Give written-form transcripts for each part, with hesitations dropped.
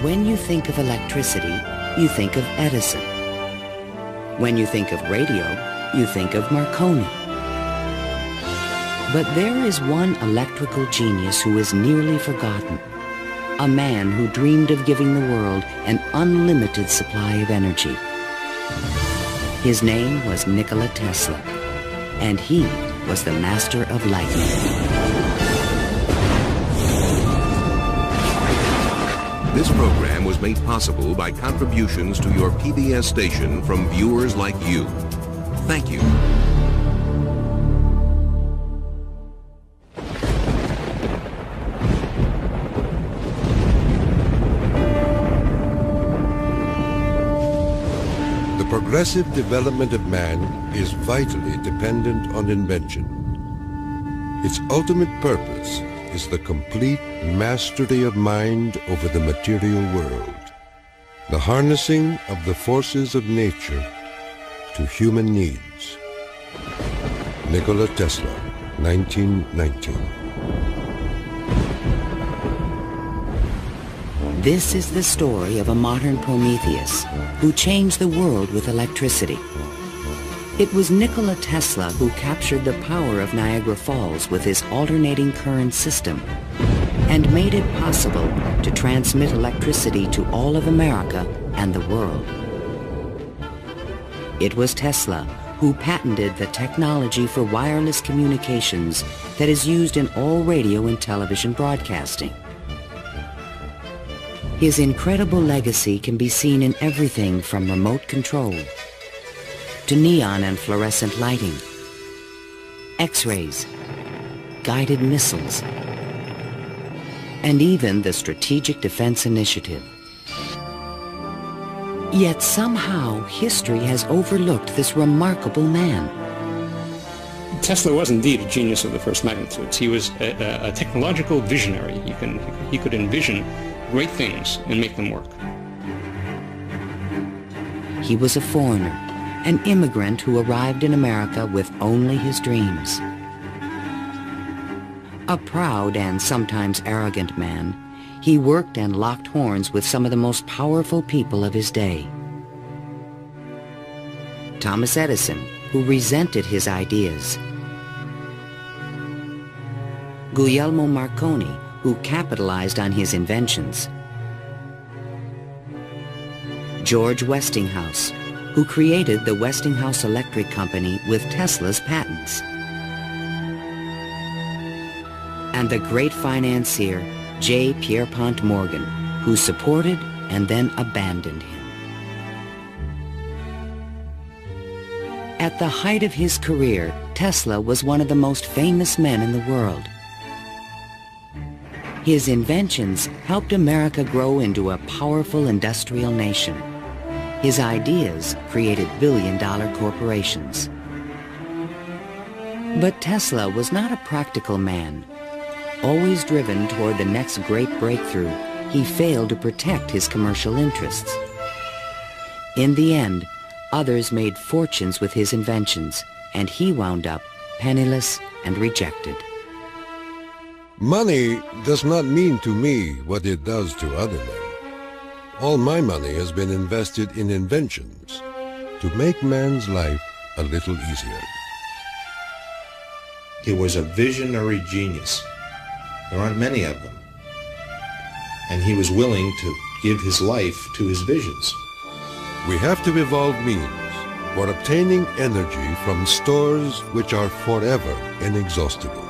When you think of electricity, you think of Edison. When you think of radio, you think of Marconi. But there is one electrical genius who is nearly forgotten. A man who dreamed of giving the world an unlimited supply of energy. His name was Nikola Tesla, and he was the master of lightning. This program was made possible by contributions to your PBS station from viewers like you. Thank you. The progressive development of man is vitally dependent on invention. Its ultimate purpose is the complete mastery of mind over the material world, the harnessing of the forces of nature to human needs. Nikola Tesla, 1919. This is the story of a modern Prometheus who changed the world with electricity. It was Nikola Tesla who captured the power of Niagara Falls with his alternating current system and made it possible to transmit electricity to all of America and the world. It was Tesla who patented the technology for wireless communications that is used in all radio and television broadcasting. His incredible legacy can be seen in everything from remote control to neon and fluorescent lighting, X-rays, guided missiles, and even the Strategic Defense Initiative. Yet somehow history has overlooked this remarkable man. Tesla was indeed a genius of the first magnitude. He was a technological visionary. He could envision great things and make them work. He was a foreigner, an immigrant who arrived in America with only his dreams. A proud and sometimes arrogant man, he worked and locked horns with some of the most powerful people of his day. Thomas Edison, who resented his ideas. Guglielmo Marconi, who capitalized on his inventions. George Westinghouse, who created the Westinghouse Electric Company with Tesla's patents. And the great financier, J. Pierpont Morgan, who supported and then abandoned him. At the height of his career, Tesla was one of the most famous men in the world. His inventions helped America grow into a powerful industrial nation. His ideas created billion-dollar corporations. But Tesla was not a practical man. Always driven toward the next great breakthrough, he failed to protect his commercial interests. In the end, others made fortunes with his inventions, and he wound up penniless and rejected. Money does not mean to me what it does to other men. All my money has been invested in inventions to make man's life a little easier. He was a visionary genius. There aren't many of them. And he was willing to give his life to his visions. We have to evolve means for obtaining energy from stores which are forever inexhaustible.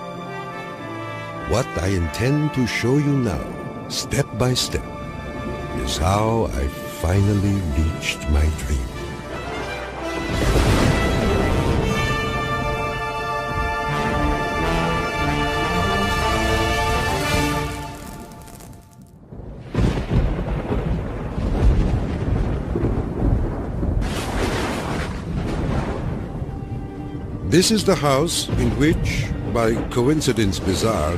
What I intend to show you now, step by step, is how I finally reached my dream. This is the house in which, by coincidence bizarre,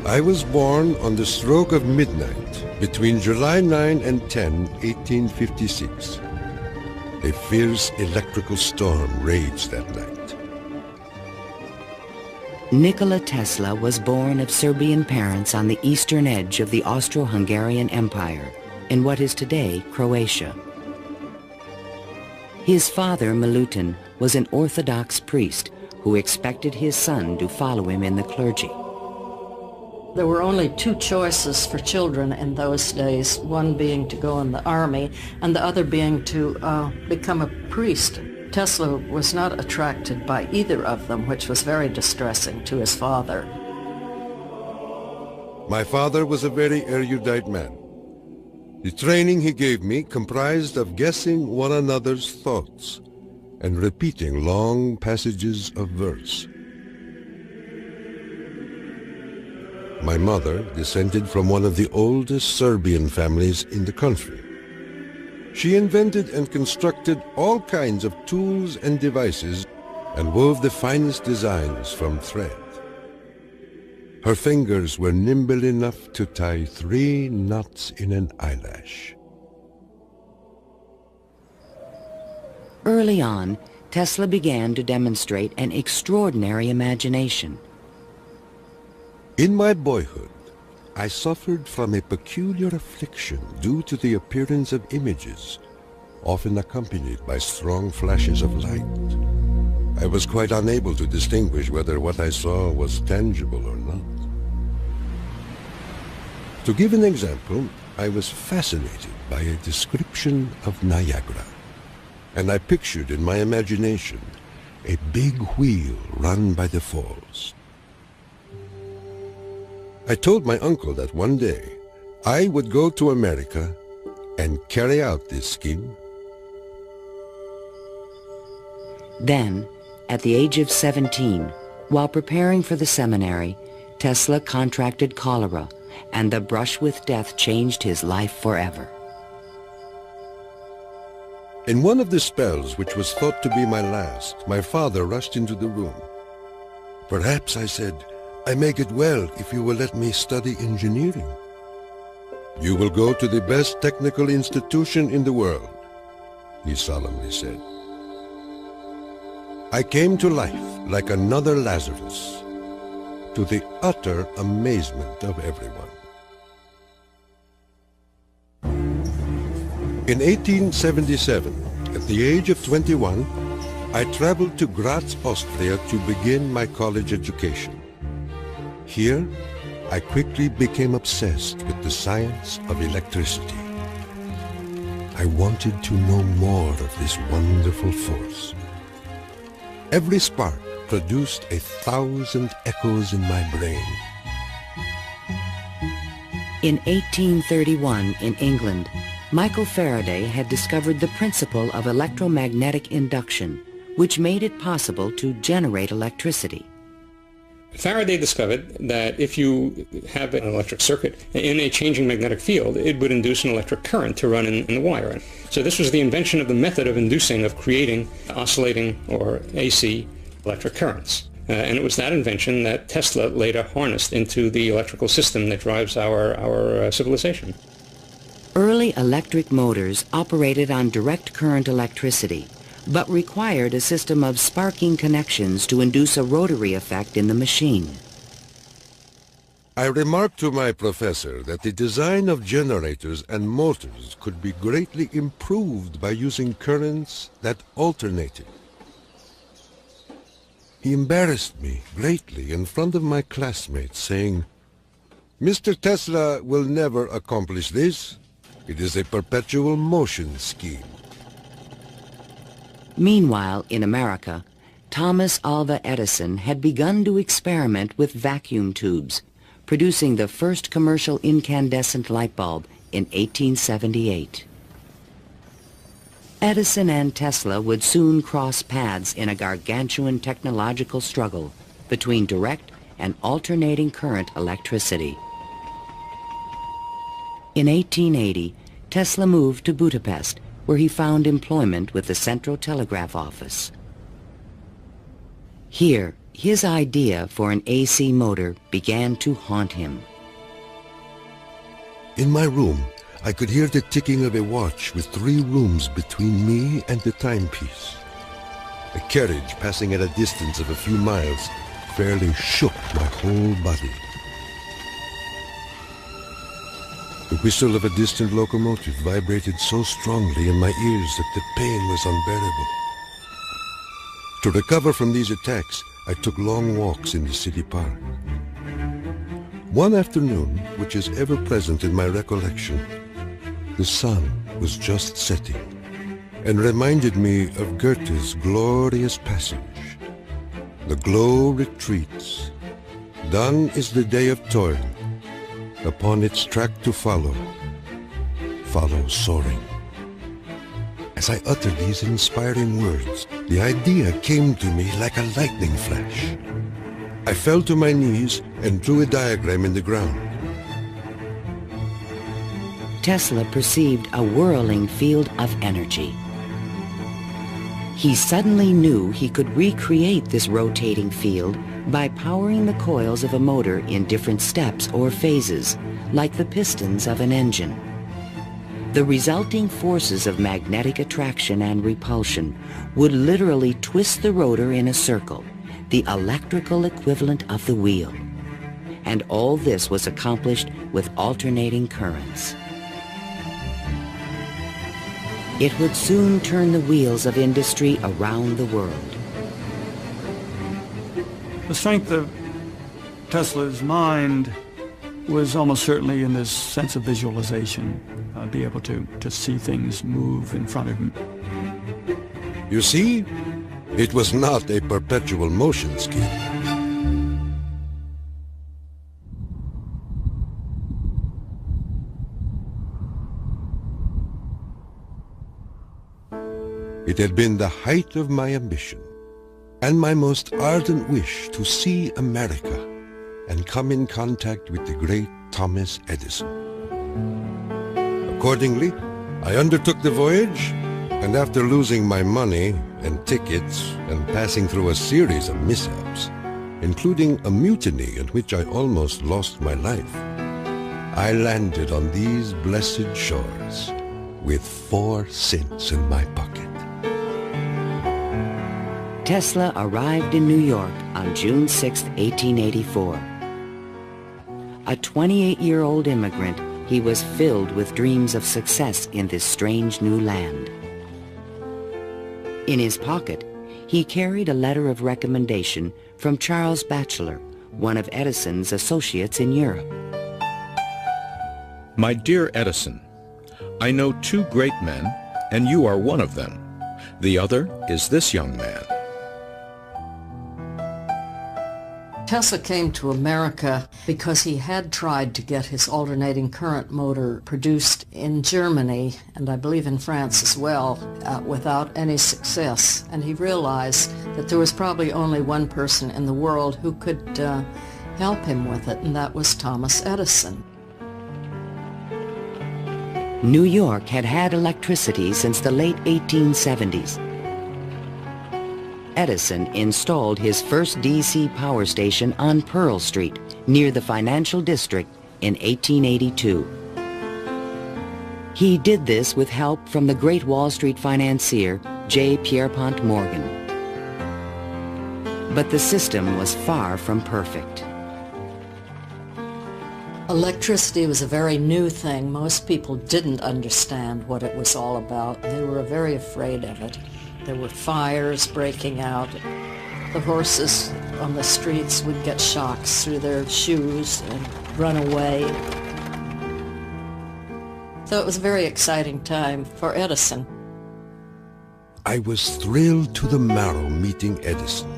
I was born on the stroke of midnight between July 9 and 10, 1856. A fierce electrical storm raged that night. Nikola Tesla was born of Serbian parents on the eastern edge of the Austro-Hungarian Empire in what is today Croatia. His father, Milutin, was an Orthodox priest who expected his son to follow him in the clergy. There were only two choices for children in those days, one being to go in the army and the other being to become a priest. Tesla was not attracted by either of them, which was very distressing to his father. My father was a very erudite man. The training he gave me comprised of guessing one another's thoughts and repeating long passages of verse. My mother descended from one of the oldest Serbian families in the country. She invented and constructed all kinds of tools and devices and wove the finest designs from thread. Her fingers were nimble enough to tie 3 knots in an eyelash. Early on, Tesla began to demonstrate an extraordinary imagination. In my boyhood, I suffered from a peculiar affliction due to the appearance of images, often accompanied by strong flashes of light. I was quite unable to distinguish whether what I saw was tangible or not. To give an example, I was fascinated by a description of Niagara, and I pictured in my imagination a big wheel run by the falls. I told my uncle that one day I would go to America and carry out this scheme. Then, at the age of 17, while preparing for the seminary, Tesla contracted cholera, and the brush with death changed his life forever. In one of the spells, which was thought to be my last, my father rushed into the room. "Perhaps," I said, "I may get well if you will let me study engineering." "You will go to the best technical institution in the world," he solemnly said. I came to life like another Lazarus, to the utter amazement of everyone. In 1877, at the age of 21, I traveled to Graz, Austria to begin my college education. Here, I quickly became obsessed with the science of electricity. I wanted to know more of this wonderful force. Every spark produced 1,000 echoes in my brain. In 1831, in England, Michael Faraday had discovered the principle of electromagnetic induction, which made it possible to generate electricity. Faraday discovered that if you have an electric circuit in a changing magnetic field, it would induce an electric current to run in the wire. So this was the invention of the method of creating oscillating or AC electric currents. And it was that invention that Tesla later harnessed into the electrical system that drives our civilization. Early electric motors operated on direct current electricity, but required a system of sparking connections to induce a rotary effect in the machine. I remarked to my professor that the design of generators and motors could be greatly improved by using currents that alternated. He embarrassed me greatly in front of my classmates, saying, "Mr. Tesla will never accomplish this. It is a perpetual motion scheme." Meanwhile, in America, Thomas Alva Edison had begun to experiment with vacuum tubes, producing the first commercial incandescent light bulb in 1878. Edison and Tesla would soon cross paths in a gargantuan technological struggle between direct and alternating current electricity. In 1880, Tesla moved to Budapest, where he found employment with the Central Telegraph Office. Here, his idea for an AC motor began to haunt him. In my room, I could hear the ticking of a watch with 3 rooms between me and the timepiece. A carriage passing at a distance of a few miles fairly shook my whole body. The whistle of a distant locomotive vibrated so strongly in my ears that the pain was unbearable. To recover from these attacks, I took long walks in the city park. One afternoon, which is ever present in my recollection, the sun was just setting and reminded me of Goethe's glorious passage. The glow retreats. Done is the day of toil. Upon its track to follow soaring. As I uttered these inspiring words, the idea came to me like a lightning flash. I fell to my knees and drew a diagram in the ground. Tesla perceived a whirling field of energy. He suddenly knew he could recreate this rotating field by powering the coils of a motor in different steps or phases, like the pistons of an engine. The resulting forces of magnetic attraction and repulsion would literally twist the rotor in a circle, the electrical equivalent of the wheel. And all this was accomplished with alternating currents. It would soon turn the wheels of industry around the world. The strength of Tesla's mind was almost certainly in this sense of visualization, be able to see things move in front of him. You see, it was not a perpetual motion scheme. It had been the height of my ambition and my most ardent wish to see America and come in contact with the great Thomas Edison. Accordingly, I undertook the voyage, and after losing my money and tickets and passing through a series of mishaps, including a mutiny in which I almost lost my life, I landed on these blessed shores with 4 cents in my pocket. Tesla arrived in New York on June 6, 1884. A 28-year-old immigrant, he was filled with dreams of success in this strange new land. In his pocket, he carried a letter of recommendation from Charles Batchelor, one of Edison's associates in Europe. My dear Edison, I know 2 great men, and you are one of them. The other is this young man. Tesla came to America because he had tried to get his alternating current motor produced in Germany, and I believe in France as well, without any success. And he realized that there was probably only one person in the world who could help him with it, and that was Thomas Edison. New York had had electricity since the late 1870s. Edison installed his first DC power station on Pearl Street, near the financial district, in 1882. He did this with help from the great Wall Street financier, J. Pierpont Morgan. But the system was far from perfect. Electricity was a very new thing. Most people didn't understand what it was all about. They were very afraid of it. There were fires breaking out. The horses on the streets would get shocks through their shoes and run away. So it was a very exciting time for Edison. I was thrilled to the marrow meeting Edison.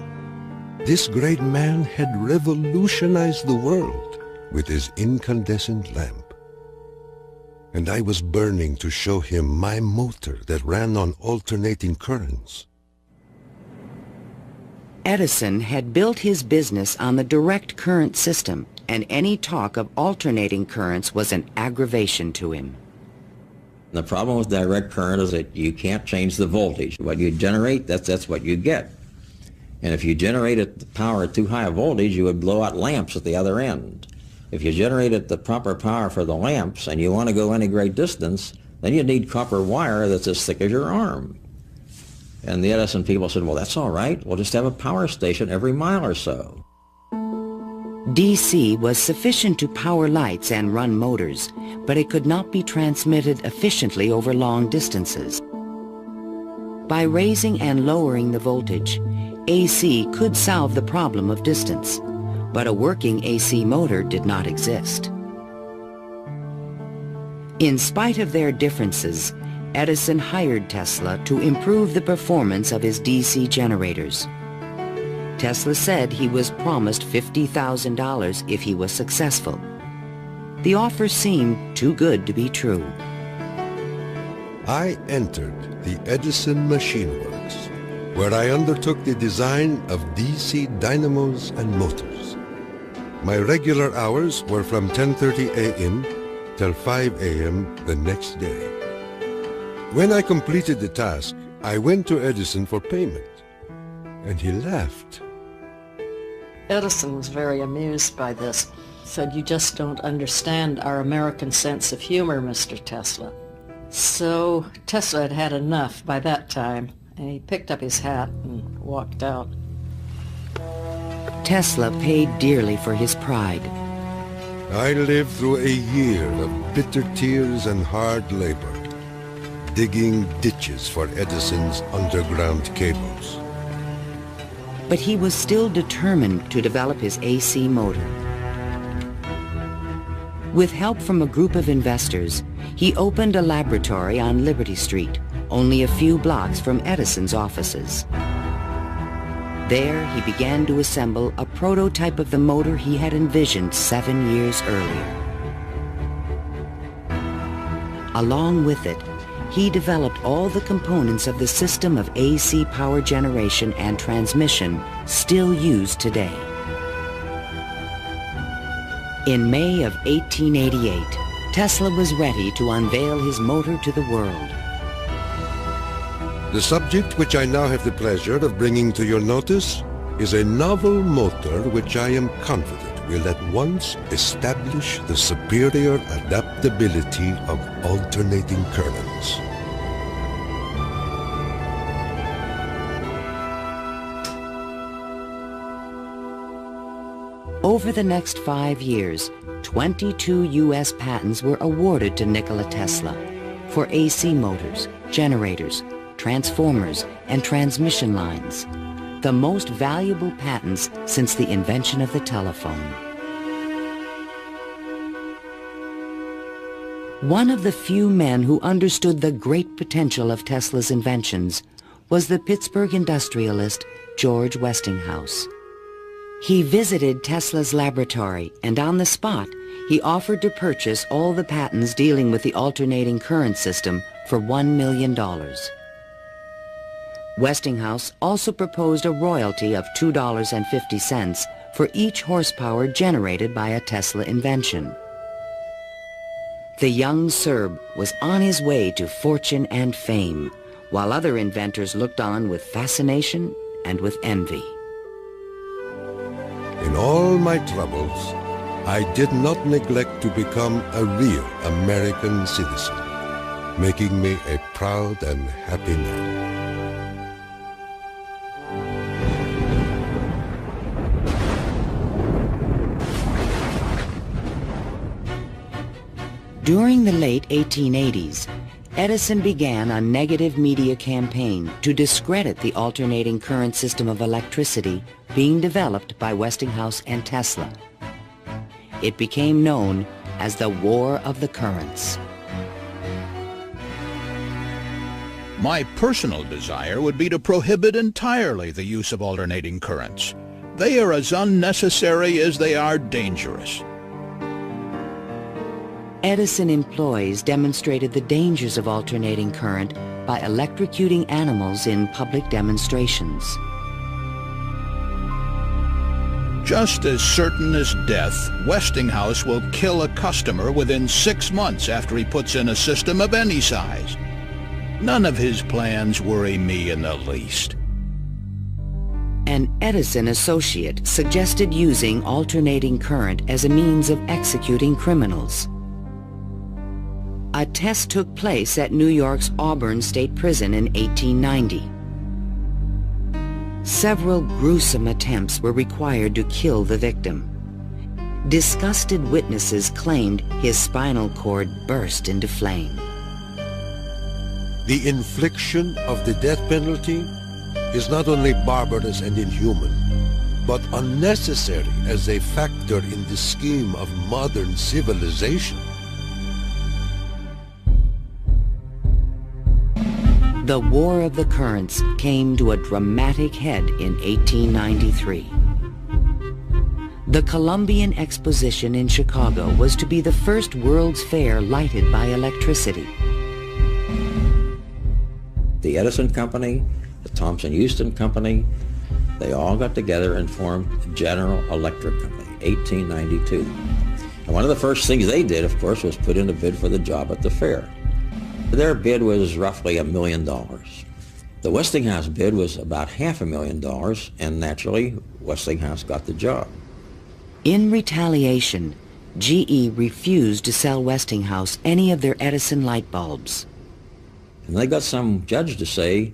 This great man had revolutionized the world with his incandescent lamp. And I was burning to show him my motor that ran on alternating currents. Edison had built his business on the direct current system, and any talk of alternating currents was an aggravation to him. The problem with direct current is that you can't change the voltage. What you generate, that's what you get. And if you generated the power at too high a voltage, you would blow out lamps at the other end. If you generated the proper power for the lamps and you want to go any great distance, then you need copper wire that's as thick as your arm. And the Edison people said, well, that's all right. We'll just have a power station every mile or so. DC was sufficient to power lights and run motors, but it could not be transmitted efficiently over long distances. By raising and lowering the voltage, AC could solve the problem of distance, but a working AC motor did not exist. In spite of their differences, Edison hired Tesla to improve the performance of his DC generators. Tesla said he was promised $50,000 if he was successful. The offer seemed too good to be true. I entered the Edison Machine Works, where I undertook the design of DC dynamos and motors. My regular hours were from 10:30 a.m. till 5 a.m. the next day. When I completed the task, I went to Edison for payment, and he laughed. Edison was very amused by this. Said, "You just don't understand our American sense of humor, Mr. Tesla." So Tesla had had enough by that time, and he picked up his hat and walked out. Tesla paid dearly for his pride. I lived through a year of bitter tears and hard labor, digging ditches for Edison's underground cables. But he was still determined to develop his AC motor. With help from a group of investors, he opened a laboratory on Liberty Street, only a few blocks from Edison's offices. There, he began to assemble a prototype of the motor he had envisioned 7 years earlier. Along with it, he developed all the components of the system of AC power generation and transmission still used today. In May of 1888, Tesla was ready to unveil his motor to the world. The subject which I now have the pleasure of bringing to your notice is a novel motor which I am confident will at once establish the superior adaptability of alternating currents. Over the next 5 years, 22 U.S. patents were awarded to Nikola Tesla for AC motors, generators, transformers, and transmission lines, the most valuable patents since the invention of the telephone. One of the few men who understood the great potential of Tesla's inventions was the Pittsburgh industrialist George Westinghouse. He visited Tesla's laboratory, and on the spot, he offered to purchase all the patents dealing with the alternating current system for $1 million. Westinghouse also proposed a royalty of $2.50 for each horsepower generated by a Tesla invention. The young Serb was on his way to fortune and fame, while other inventors looked on with fascination and with envy. In all my troubles, I did not neglect to become a real American citizen, making me a proud and happy man. During the late 1880s, Edison began a negative media campaign to discredit the alternating current system of electricity being developed by Westinghouse and Tesla. It became known as the War of the Currents. My personal desire would be to prohibit entirely the use of alternating currents. They are as unnecessary as they are dangerous. Edison employees demonstrated the dangers of alternating current by electrocuting animals in public demonstrations. Just as certain as death, Westinghouse will kill a customer within 6 months after he puts in a system of any size. None of his plans worry me in the least. An Edison associate suggested using alternating current as a means of executing criminals. A test took place at New York's Auburn State Prison in 1890. Several gruesome attempts were required to kill the victim. disgusted witnesses claimed his spinal cord burst into flame. The infliction of the death penalty is not only barbarous and inhuman, but unnecessary as a factor in the scheme of modern civilization. The War of the Currents came to a dramatic head in 1893. The Columbian Exposition in Chicago was to be the first World's Fair lighted by electricity. The Edison Company, the Thomson-Houston Company, they all got together and formed General Electric Company, 1892. And one of the first things they did, of course, was put in a bid for the job at the fair. Their bid was roughly $1 million. The Westinghouse bid was about $500,000, and naturally, Westinghouse got the job. In retaliation, GE refused to sell Westinghouse any of their Edison light bulbs. And they got some judge to say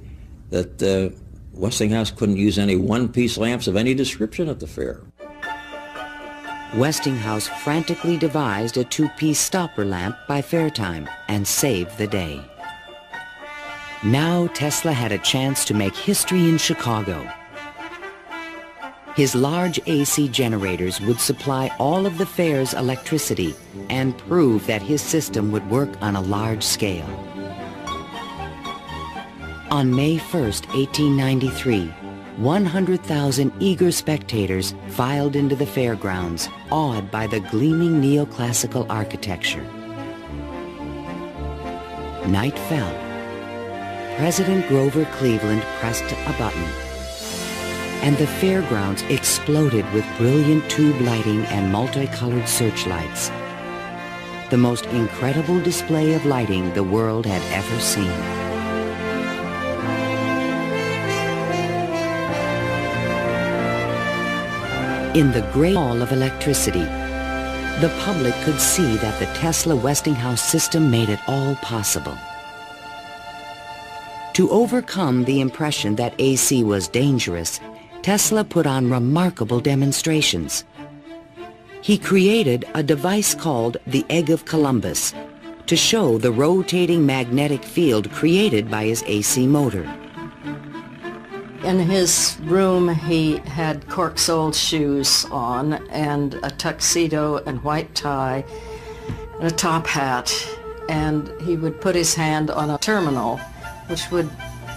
that Westinghouse couldn't use any one-piece lamps of any description at the fair. Westinghouse frantically devised a two-piece stopper lamp by fair time and saved the day. Now Tesla had a chance to make history in Chicago. His large AC generators would supply all of the fair's electricity and prove that his system would work on a large scale. On May 1st, 1893, 100,000 eager spectators filed into the fairgrounds, awed by the gleaming neoclassical architecture. Night fell. President Grover Cleveland pressed a button, and the fairgrounds exploded with brilliant tube lighting and multicolored searchlights. The most incredible display of lighting the world had ever seen. In the great hall of electricity, the public could see that the Tesla-Westinghouse system made it all possible. To overcome the impression that AC was dangerous, Tesla put on remarkable demonstrations. He created a device called the Egg of Columbus to show the rotating magnetic field created by his AC motor. In his room, he had cork-soled shoes on and a tuxedo and white tie and a top hat, and he would put his hand on a terminal which would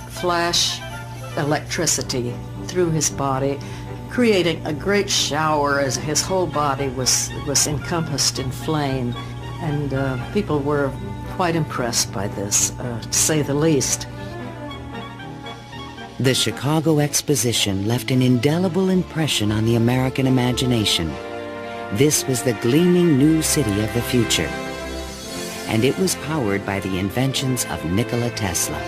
flash electricity through his body, creating a great shower as his whole body was encompassed in flame, and people were quite impressed by this, to say the least. The Chicago Exposition left an indelible impression on the American imagination. This was the gleaming new city of the future, and it was powered by the inventions of Nikola Tesla.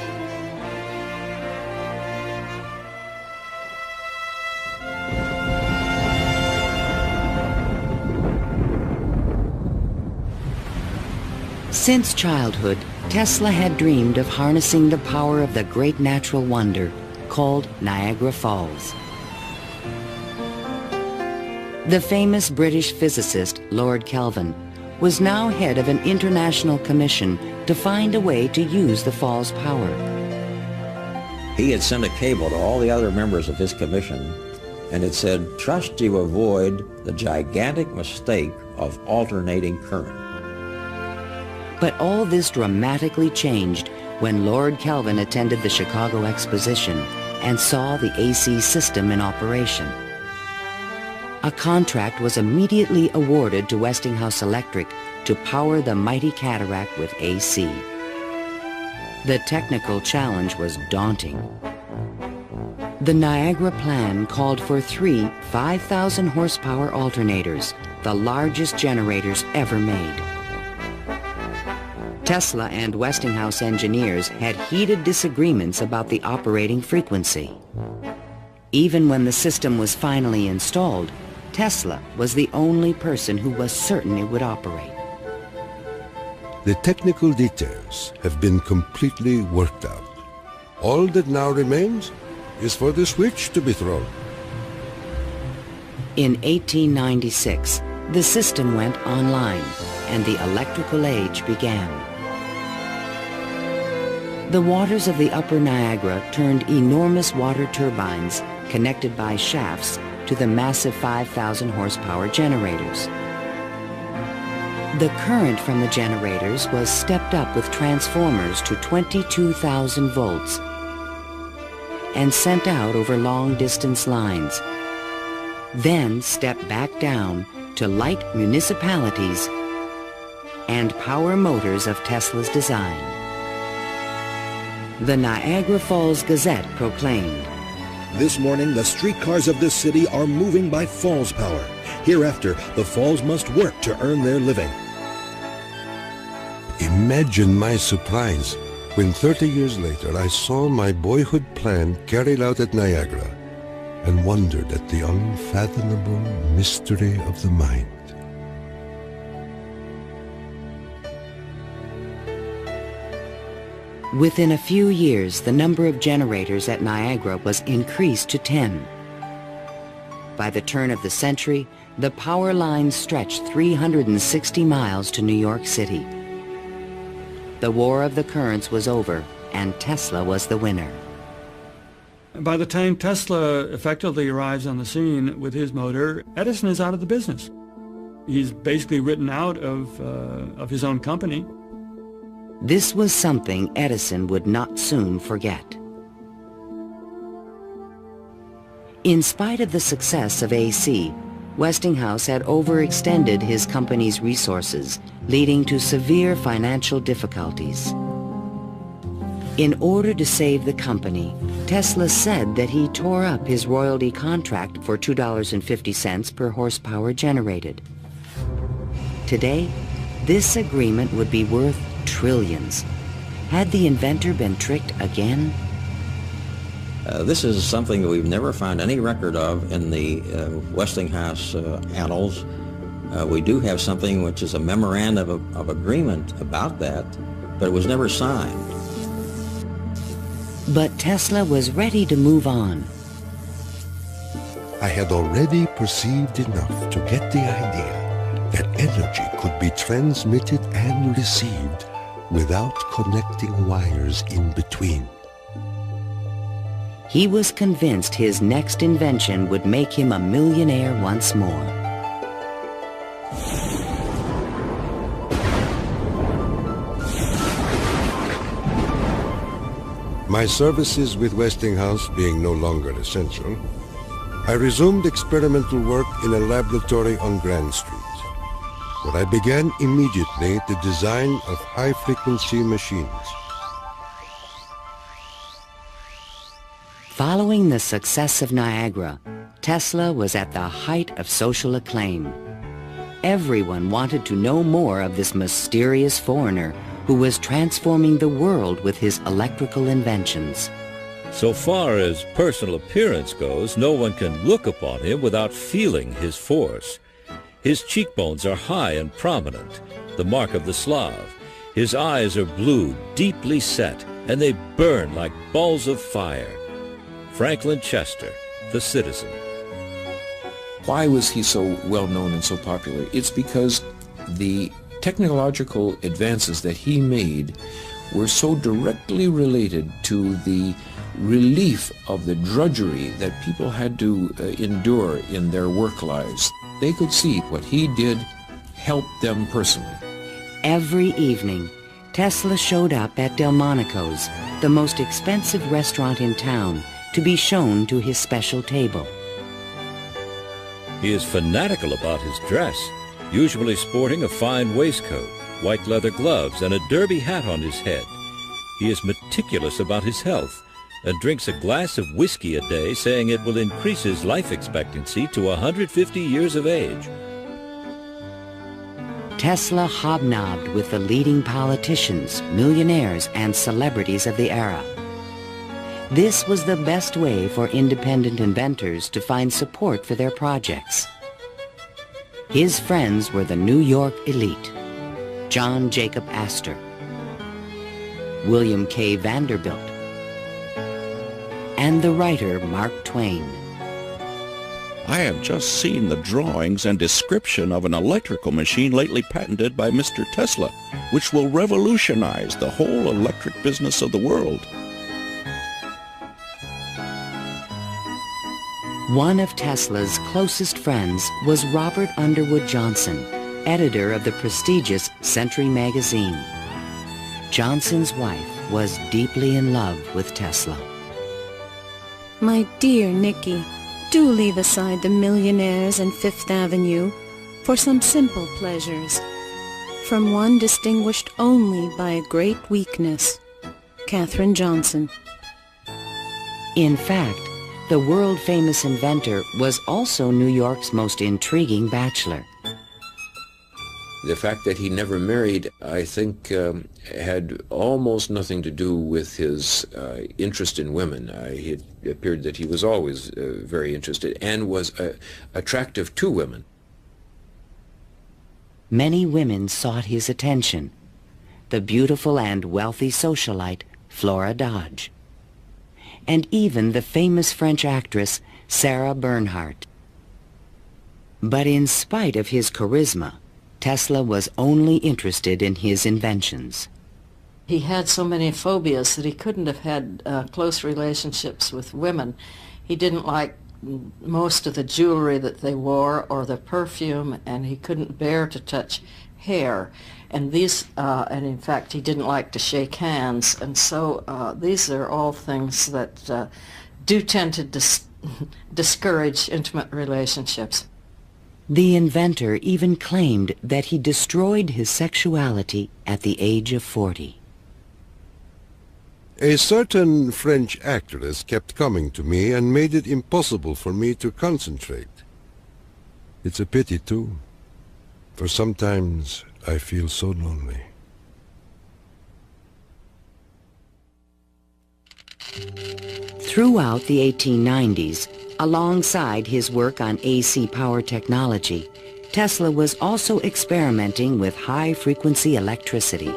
Since childhood, Tesla had dreamed of harnessing the power of the great natural wonder called Niagara Falls. The famous British physicist Lord Kelvin was now head of an international commission to find a way to use the fall's power. He had sent a cable to all the other members of his commission, and it said, "Trust you avoid the gigantic mistake of alternating current." But all this dramatically changed when Lord Kelvin attended the Chicago Exposition and saw the AC system in operation. A contract was immediately awarded to Westinghouse Electric to power the mighty cataract with AC. The technical challenge was daunting. The Niagara plan called for 3 5,000 horsepower alternators, the largest generators ever made. Tesla and Westinghouse engineers had heated disagreements about the operating frequency. Even when the system was finally installed, Tesla was the only person who was certain it would operate. The technical details have been completely worked out. All that now remains is for the switch to be thrown. In 1896, The system went online, and the electrical age began. The waters of the upper Niagara turned enormous water turbines connected by shafts to the massive 5,000 horsepower generators. The current from the generators was stepped up with transformers to 22,000 volts and sent out over long-distance lines, then stepped back down to light municipalities and power motors of Tesla's design. The Niagara Falls Gazette proclaimed, "This morning, the streetcars of this city are moving by Falls power. Hereafter, the Falls must work to earn their living." Imagine my surprise when 30 years later I saw my boyhood plan carried out at Niagara and wondered at the unfathomable mystery of the mind. Within a few years, the number of generators at Niagara was increased to 10. By the turn of the century, the power lines stretched 360 miles to New York City. The War of the Currents was over, and Tesla was the winner. By the time Tesla effectively arrives on the scene with his motor, Edison is out of the business. He's basically written out of his own company. This was something Edison would not soon forget. In spite of the success of AC, Westinghouse had overextended his company's resources, leading to severe financial difficulties. In order to save the company, Tesla said that he tore up his royalty contract for $2.50 per horsepower generated. Today, this agreement would be worth trillions. Had the inventor been tricked again? This is something that we've never found any record of in the Westinghouse annals. We do have something which is a memorandum of agreement about that, but it was never signed. But Tesla was ready to move on. I had already perceived enough to get the idea that energy could be transmitted and received without connecting wires in between. He was convinced his next invention would make him a millionaire once more. My services with Westinghouse being no longer essential, I resumed experimental work in a laboratory on Grand Street, where I began immediately the design of high-frequency machines. Following the success of Niagara, Tesla was at the height of social acclaim. Everyone wanted to know more of this mysterious foreigner who was transforming the world with his electrical inventions. So far as personal appearance goes, no one can look upon him without feeling his force. His cheekbones are high and prominent, the mark of the Slav. His eyes are blue, deeply set, and they burn like balls of fire. Franklin Chester, the citizen. Why was he so well known and so popular? It's because the technological advances that he made were so directly related to the relief of the drudgery that people had to endure in their work lives. They could see what he did helped them personally. Every evening, Tesla showed up at Delmonico's, the most expensive restaurant in town, to be shown to his special table. He is fanatical about his dress, usually sporting a fine waistcoat, white leather gloves, and a derby hat on his head. He is meticulous about his health and drinks a glass of whiskey a day, saying it will increase his life expectancy to 150 years of age. Tesla hobnobbed with the leading politicians, millionaires, and celebrities of the era. This was the best way for independent inventors to find support for their projects. His friends were the New York elite, John Jacob Astor, William K. Vanderbilt, and the writer Mark Twain. I have just seen the drawings and description of an electrical machine lately patented by Mr. Tesla, which will revolutionize the whole electric business of the world. One of Tesla's closest friends was Robert Underwood Johnson, editor of the prestigious Century magazine. Johnson's wife was deeply in love with Tesla. My dear Nicky, do leave aside the millionaires and Fifth Avenue for some simple pleasures. From one distinguished only by a great weakness, Katherine Johnson. In fact, the world-famous inventor was also New York's most intriguing bachelor. The fact that he never married, I think, had almost nothing to do with his interest in women. It appeared that he was always very interested and was attractive to women. Many women sought his attention. The beautiful and wealthy socialite Flora Dodge, and even the famous French actress Sarah Bernhardt. But in spite of his charisma, Tesla was only interested in his inventions. He had so many phobias that he couldn't have had close relationships with women. He didn't like most of the jewelry that they wore or the perfume, and he couldn't bear to touch hair. And and in fact, he didn't like to shake hands. And so these are all things that do tend to discourage intimate relationships. The inventor even claimed that he destroyed his sexuality at the age of 40. A certain French actress kept coming to me and made it impossible for me to concentrate. It's a pity, too, for sometimes I feel so lonely. Throughout the 1890s, alongside his work on AC power technology, Tesla was also experimenting with high-frequency electricity.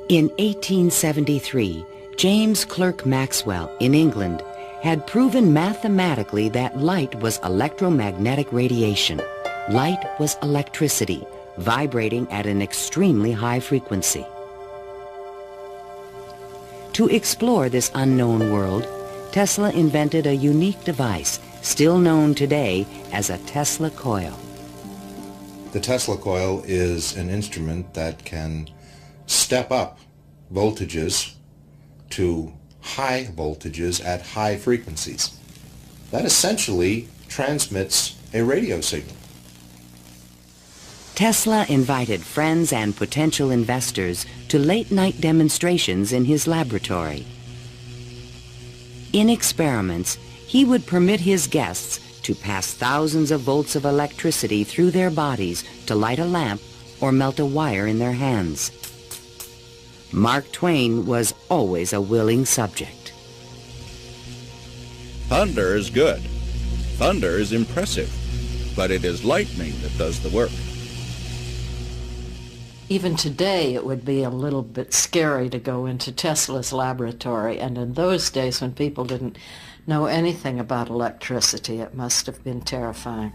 In 1873, James Clerk Maxwell in England had proven mathematically that light was electromagnetic radiation. Light was electricity, vibrating at an extremely high frequency. To explore this unknown world, Tesla invented a unique device, still known today as a Tesla coil. The Tesla coil is an instrument that can step up voltages to high voltages at high frequencies. That essentially transmits a radio signal. Tesla invited friends and potential investors to late-night demonstrations in his laboratory. In experiments, he would permit his guests to pass thousands of volts of electricity through their bodies to light a lamp or melt a wire in their hands. Mark Twain was always a willing subject. Thunder is good. Thunder is impressive. But it is lightning that does the work. Even today, it would be a little bit scary to go into Tesla's laboratory, and in those days when people didn't know anything about electricity, it must have been terrifying.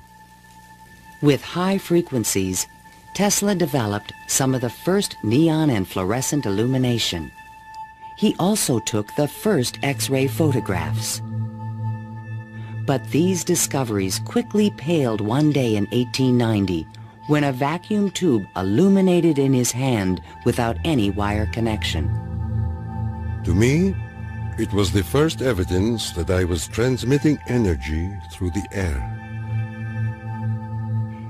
With high frequencies, Tesla developed some of the first neon and fluorescent illumination. He also took the first X-ray photographs. But these discoveries quickly paled one day in 1890 when a vacuum tube illuminated in his hand without any wire connection. To me, it was the first evidence that I was transmitting energy through the air.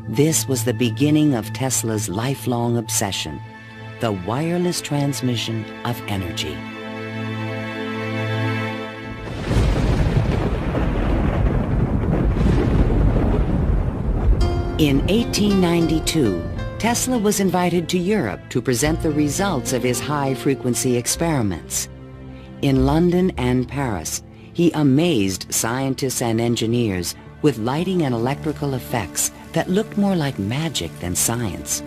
This was the beginning of Tesla's lifelong obsession, the wireless transmission of energy. In 1892, Tesla was invited to Europe to present the results of his high-frequency experiments. In London and Paris, he amazed scientists and engineers with lighting and electrical effects that looked more like magic than science.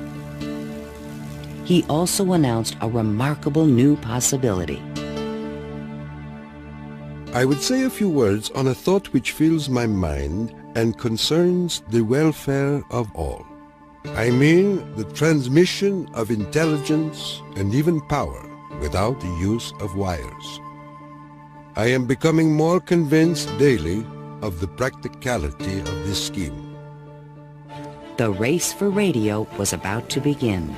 He also announced a remarkable new possibility. I would say a few words on a thought which fills my mind and concerns the welfare of all. I mean the transmission of intelligence and even power without the use of wires. I am becoming more convinced daily of the practicality of this scheme. The race for radio was about to begin.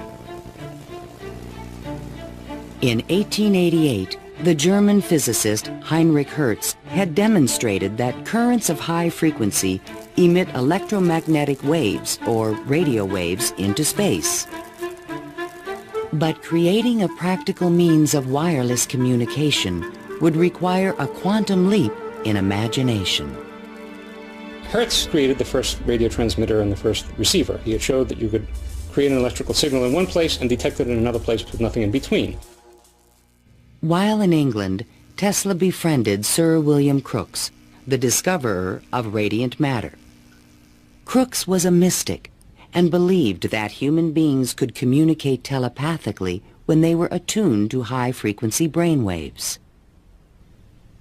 In 1888, the German physicist Heinrich Hertz had demonstrated that currents of high frequency emit electromagnetic waves, or radio waves, into space. But creating a practical means of wireless communication would require a quantum leap in imagination. Hertz created the first radio transmitter and the first receiver. He had showed that you could create an electrical signal in one place and detect it in another place with nothing in between. While in England, Tesla befriended Sir William Crookes, the discoverer of radiant matter. Crookes was a mystic and believed that human beings could communicate telepathically when they were attuned to high-frequency brainwaves.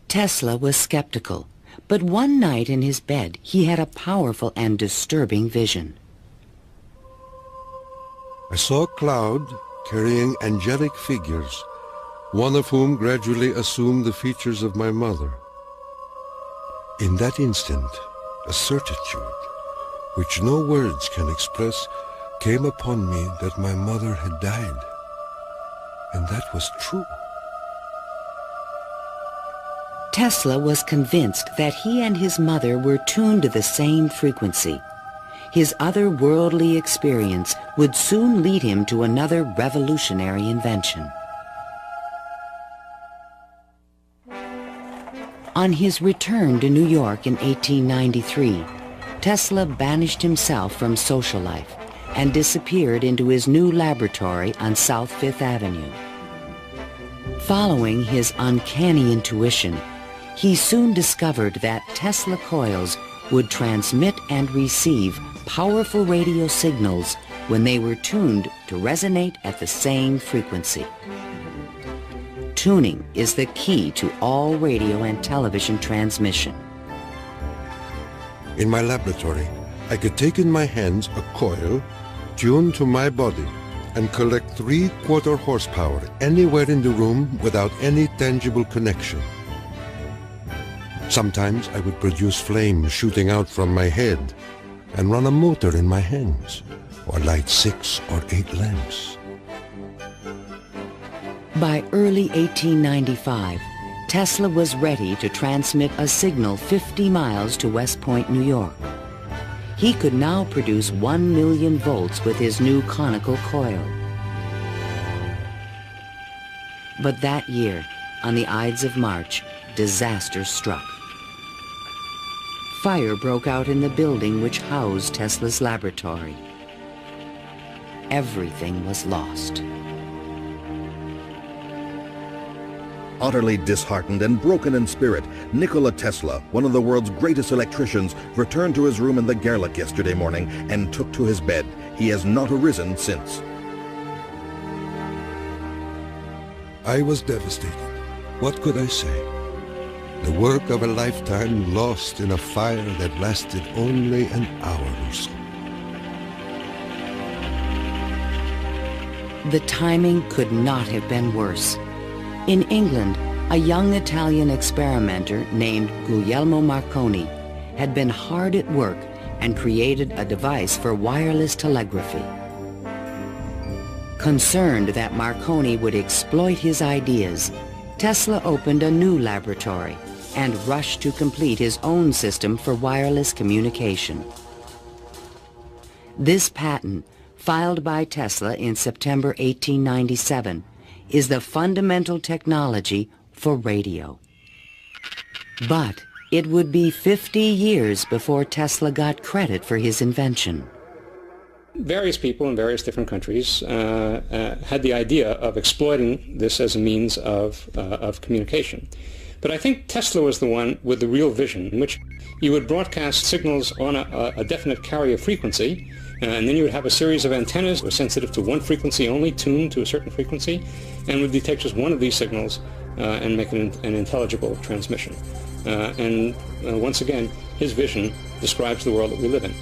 Tesla was skeptical, but one night in his bed he had a powerful and disturbing vision. I saw a cloud carrying angelic figures, one of whom gradually assumed the features of my mother. In that instant, a certitude, which no words can express, came upon me that my mother had died. And that was true. Tesla was convinced that he and his mother were tuned to the same frequency. His otherworldly experience would soon lead him to another revolutionary invention. On his return to New York in 1893, Tesla banished himself from social life and disappeared into his new laboratory on South Fifth Avenue. Following his uncanny intuition, he soon discovered that Tesla coils would transmit and receive powerful radio signals when they were tuned to resonate at the same frequency. Tuning is the key to all radio and television transmission. In my laboratory, I could take in my hands a coil tuned to my body and collect 3/4 horsepower anywhere in the room without any tangible connection. Sometimes I would produce flame shooting out from my head and run a motor in my hands, or light 6 or 8 lamps. By early 1895, Tesla was ready to transmit a signal 50 miles to West Point, New York. He could now produce 1 million volts with his new conical coil. But that year, on the Ides of March, disaster struck. Fire broke out in the building which housed Tesla's laboratory. Everything was lost. Utterly disheartened and broken in spirit, Nikola Tesla, one of the world's greatest electricians, returned to his room in the Gerlach yesterday morning and took to his bed. He has not arisen since. I was devastated. What could I say? The work of a lifetime lost in a fire that lasted only an hour or so. The timing could not have been worse. In England, a young Italian experimenter named Guglielmo Marconi had been hard at work and created a device for wireless telegraphy. Concerned that Marconi would exploit his ideas, Tesla opened a new laboratory and rushed to complete his own system for wireless communication. This patent, filed by Tesla in September 1897, is the fundamental technology for radio. But it would be 50 years before Tesla got credit for his invention. Various people in various different countries had the idea of exploiting this as a means of communication. But I think Tesla was the one with the real vision, in which you would broadcast signals on a definite carrier frequency, and then you would have a series of antennas that were sensitive to one frequency only, tuned to a certain frequency, and would detect just one of these signals and make an intelligible transmission. Once again, his vision describes the world that we live in.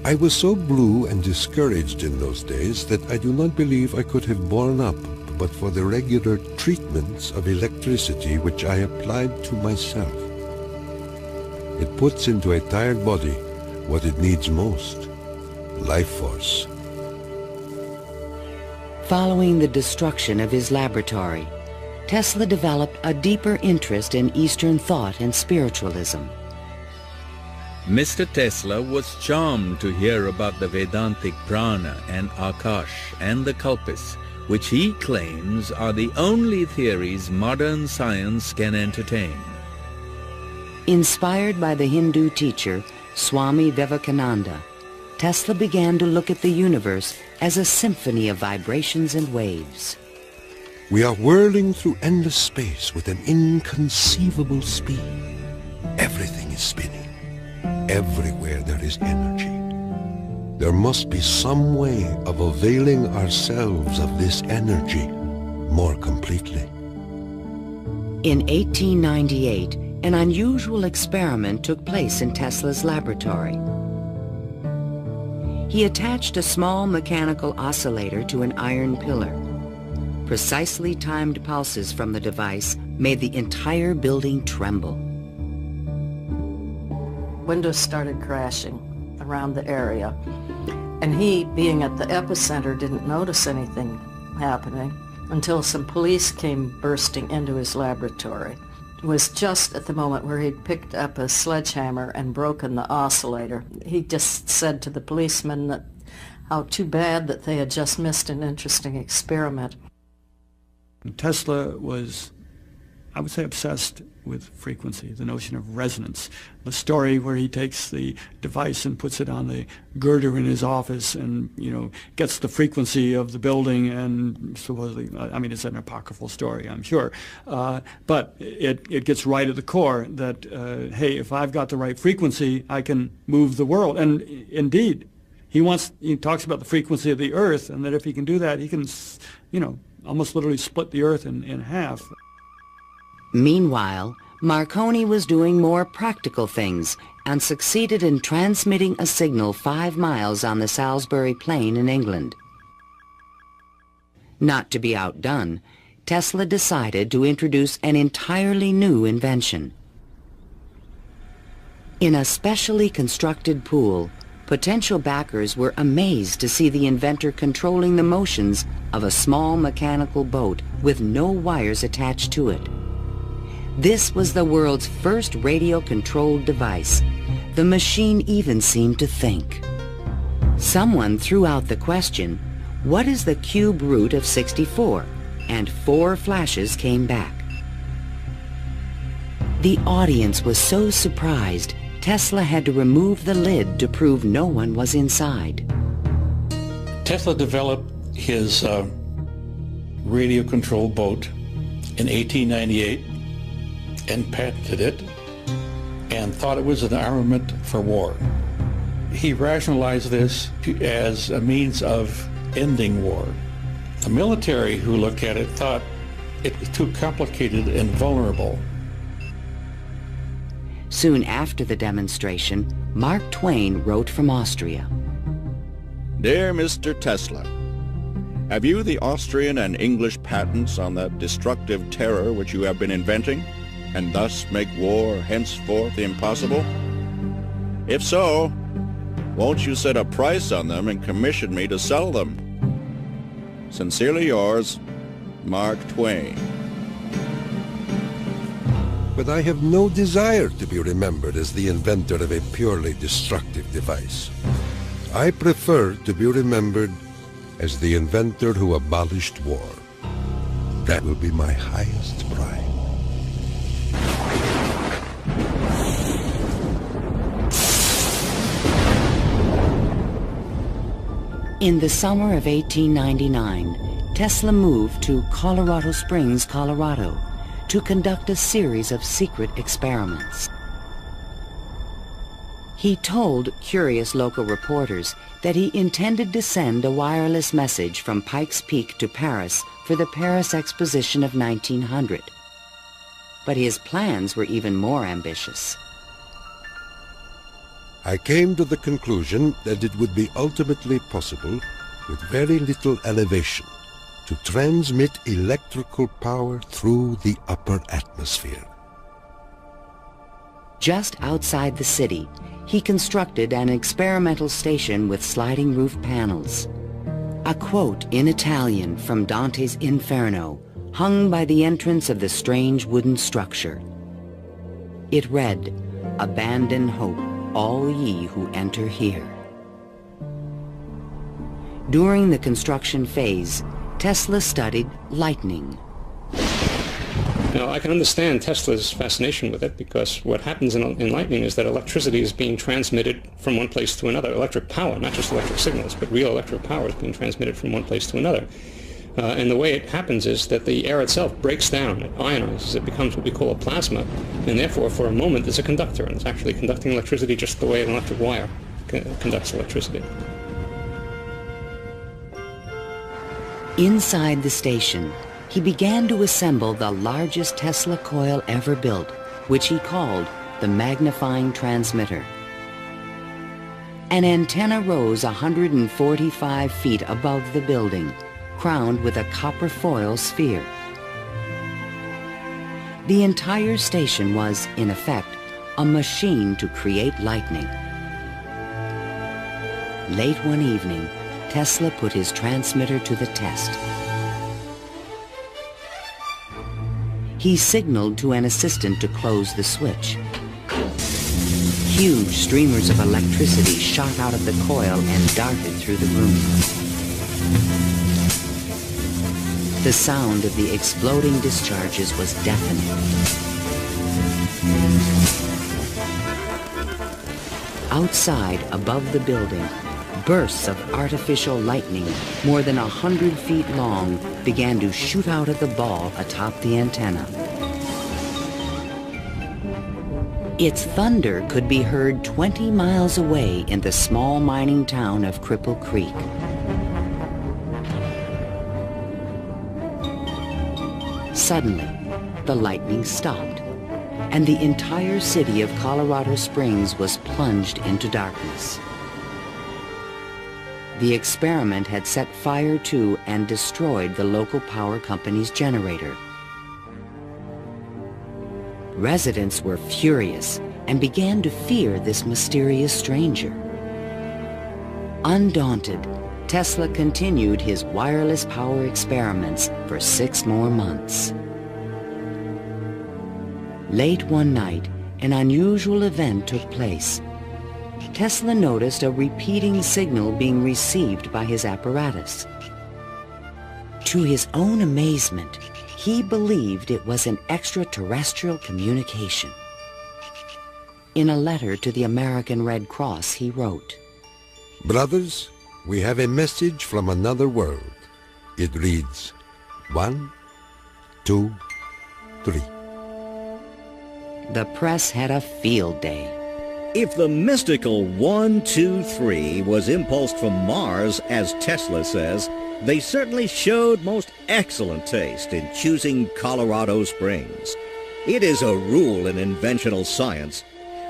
I was so blue and discouraged in those days that I do not believe I could have borne up but for the regular treatments of electricity which I applied to myself. It puts into a tired body what it needs most, life force. Following the destruction of his laboratory, Tesla developed a deeper interest in Eastern thought and spiritualism. Mr. Tesla was charmed to hear about the Vedantic prana and Akash and the Kalpis, which he claims are the only theories modern science can entertain. Inspired by the Hindu teacher Swami Vivekananda, Tesla began to look at the universe as a symphony of vibrations and waves. We are whirling through endless space with an inconceivable speed. Everything is spinning. Everywhere there is energy. There must be some way of availing ourselves of this energy more completely. In 1898, an unusual experiment took place in Tesla's laboratory. He attached a small mechanical oscillator to an iron pillar. Precisely timed pulses from the device made the entire building tremble. Windows started crashing around the area, and he, being at the epicenter, didn't notice anything happening until some police came bursting into his laboratory. It was just at the moment where he'd picked up a sledgehammer and broken the oscillator. He just said to the policemen that how too bad that they had just missed an interesting experiment. Tesla was, I would say, obsessed with frequency, the notion of resonance. The story where he takes the device and puts it on the girder in his office and, gets the frequency of the building and supposedly, it's an apocryphal story, I'm sure, but it gets right at the core that, hey, if I've got the right frequency, I can move the world. And indeed, he talks about the frequency of the earth, and that if he can do that, he can, almost literally split the earth in half. Meanwhile, Marconi was doing more practical things and succeeded in transmitting a signal 5 miles on the Salisbury Plain in England. Not to be outdone, Tesla decided to introduce an entirely new invention. In a specially constructed pool, potential backers were amazed to see the inventor controlling the motions of a small mechanical boat with no wires attached to it. This was the world's first radio-controlled device. The machine even seemed to think. Someone threw out the question, what is the cube root of 64? And 4 flashes came back. The audience was so surprised, Tesla had to remove the lid to prove no one was inside. Tesla developed his radio-controlled boat in 1898 and patented it and thought it was an armament for war. He rationalized this as a means of ending war. The military who looked at it thought it was too complicated and vulnerable. Soon after the demonstration, Mark Twain wrote from Austria. Dear Mr. Tesla, have you the Austrian and English patents on that destructive terror which you have been inventing, and thus make war henceforth impossible? If so, won't you set a price on them and commission me to sell them? Sincerely yours, Mark Twain. But I have no desire to be remembered as the inventor of a purely destructive device. I prefer to be remembered as the inventor who abolished war. That will be my highest pride. In the summer of 1899, Tesla moved to Colorado Springs, Colorado, to conduct a series of secret experiments. He told curious local reporters that he intended to send a wireless message from Pikes Peak to Paris for the Paris Exposition of 1900. But his plans were even more ambitious. I came to the conclusion that it would be ultimately possible, with very little elevation, to transmit electrical power through the upper atmosphere. Just outside the city, he constructed an experimental station with sliding roof panels. A quote in Italian from Dante's Inferno hung by the entrance of the strange wooden structure. It read, "Abandon hope, all ye who enter here." During the construction phase, Tesla studied lightning. Now, I can understand Tesla's fascination with it, because what happens in lightning is that electricity is being transmitted from one place to another. Electric power, not just electric signals, but real electric power is being transmitted from one place to another. And the way it happens is that the air itself breaks down, it ionizes, it becomes what we call a plasma, and therefore for a moment it's a conductor, and it's actually conducting electricity just the way an electric wire conducts electricity. Inside the station, he began to assemble the largest Tesla coil ever built, which he called the magnifying transmitter. An antenna rose 145 feet above the building, crowned with a copper foil sphere. The entire station was, in effect, a machine to create lightning. Late one evening, Tesla put his transmitter to the test. He signaled to an assistant to close the switch. Huge streamers of electricity shot out of the coil and darted through the room. The sound of the exploding discharges was deafening. Outside, above the building, bursts of artificial lightning, more than 100 feet long, began to shoot out of the ball atop the antenna. Its thunder could be heard 20 miles away in the small mining town of Cripple Creek. Suddenly, the lightning stopped, and the entire city of Colorado Springs was plunged into darkness. The experiment had set fire to and destroyed the local power company's generator. Residents were furious and began to fear this mysterious stranger. Undaunted, Tesla continued his wireless power experiments for 6 more months. Late one night, an unusual event took place. Tesla noticed a repeating signal being received by his apparatus. To his own amazement, he believed it was an extraterrestrial communication. In a letter to the American Red Cross, he wrote, "Brothers, we have a message from another world. It reads, 1, 2, 3. The press had a field day. If the mystical 1, 2, 3 was impulsed from Mars, as Tesla says, they certainly showed most excellent taste in choosing Colorado Springs. It is a rule in inventional science.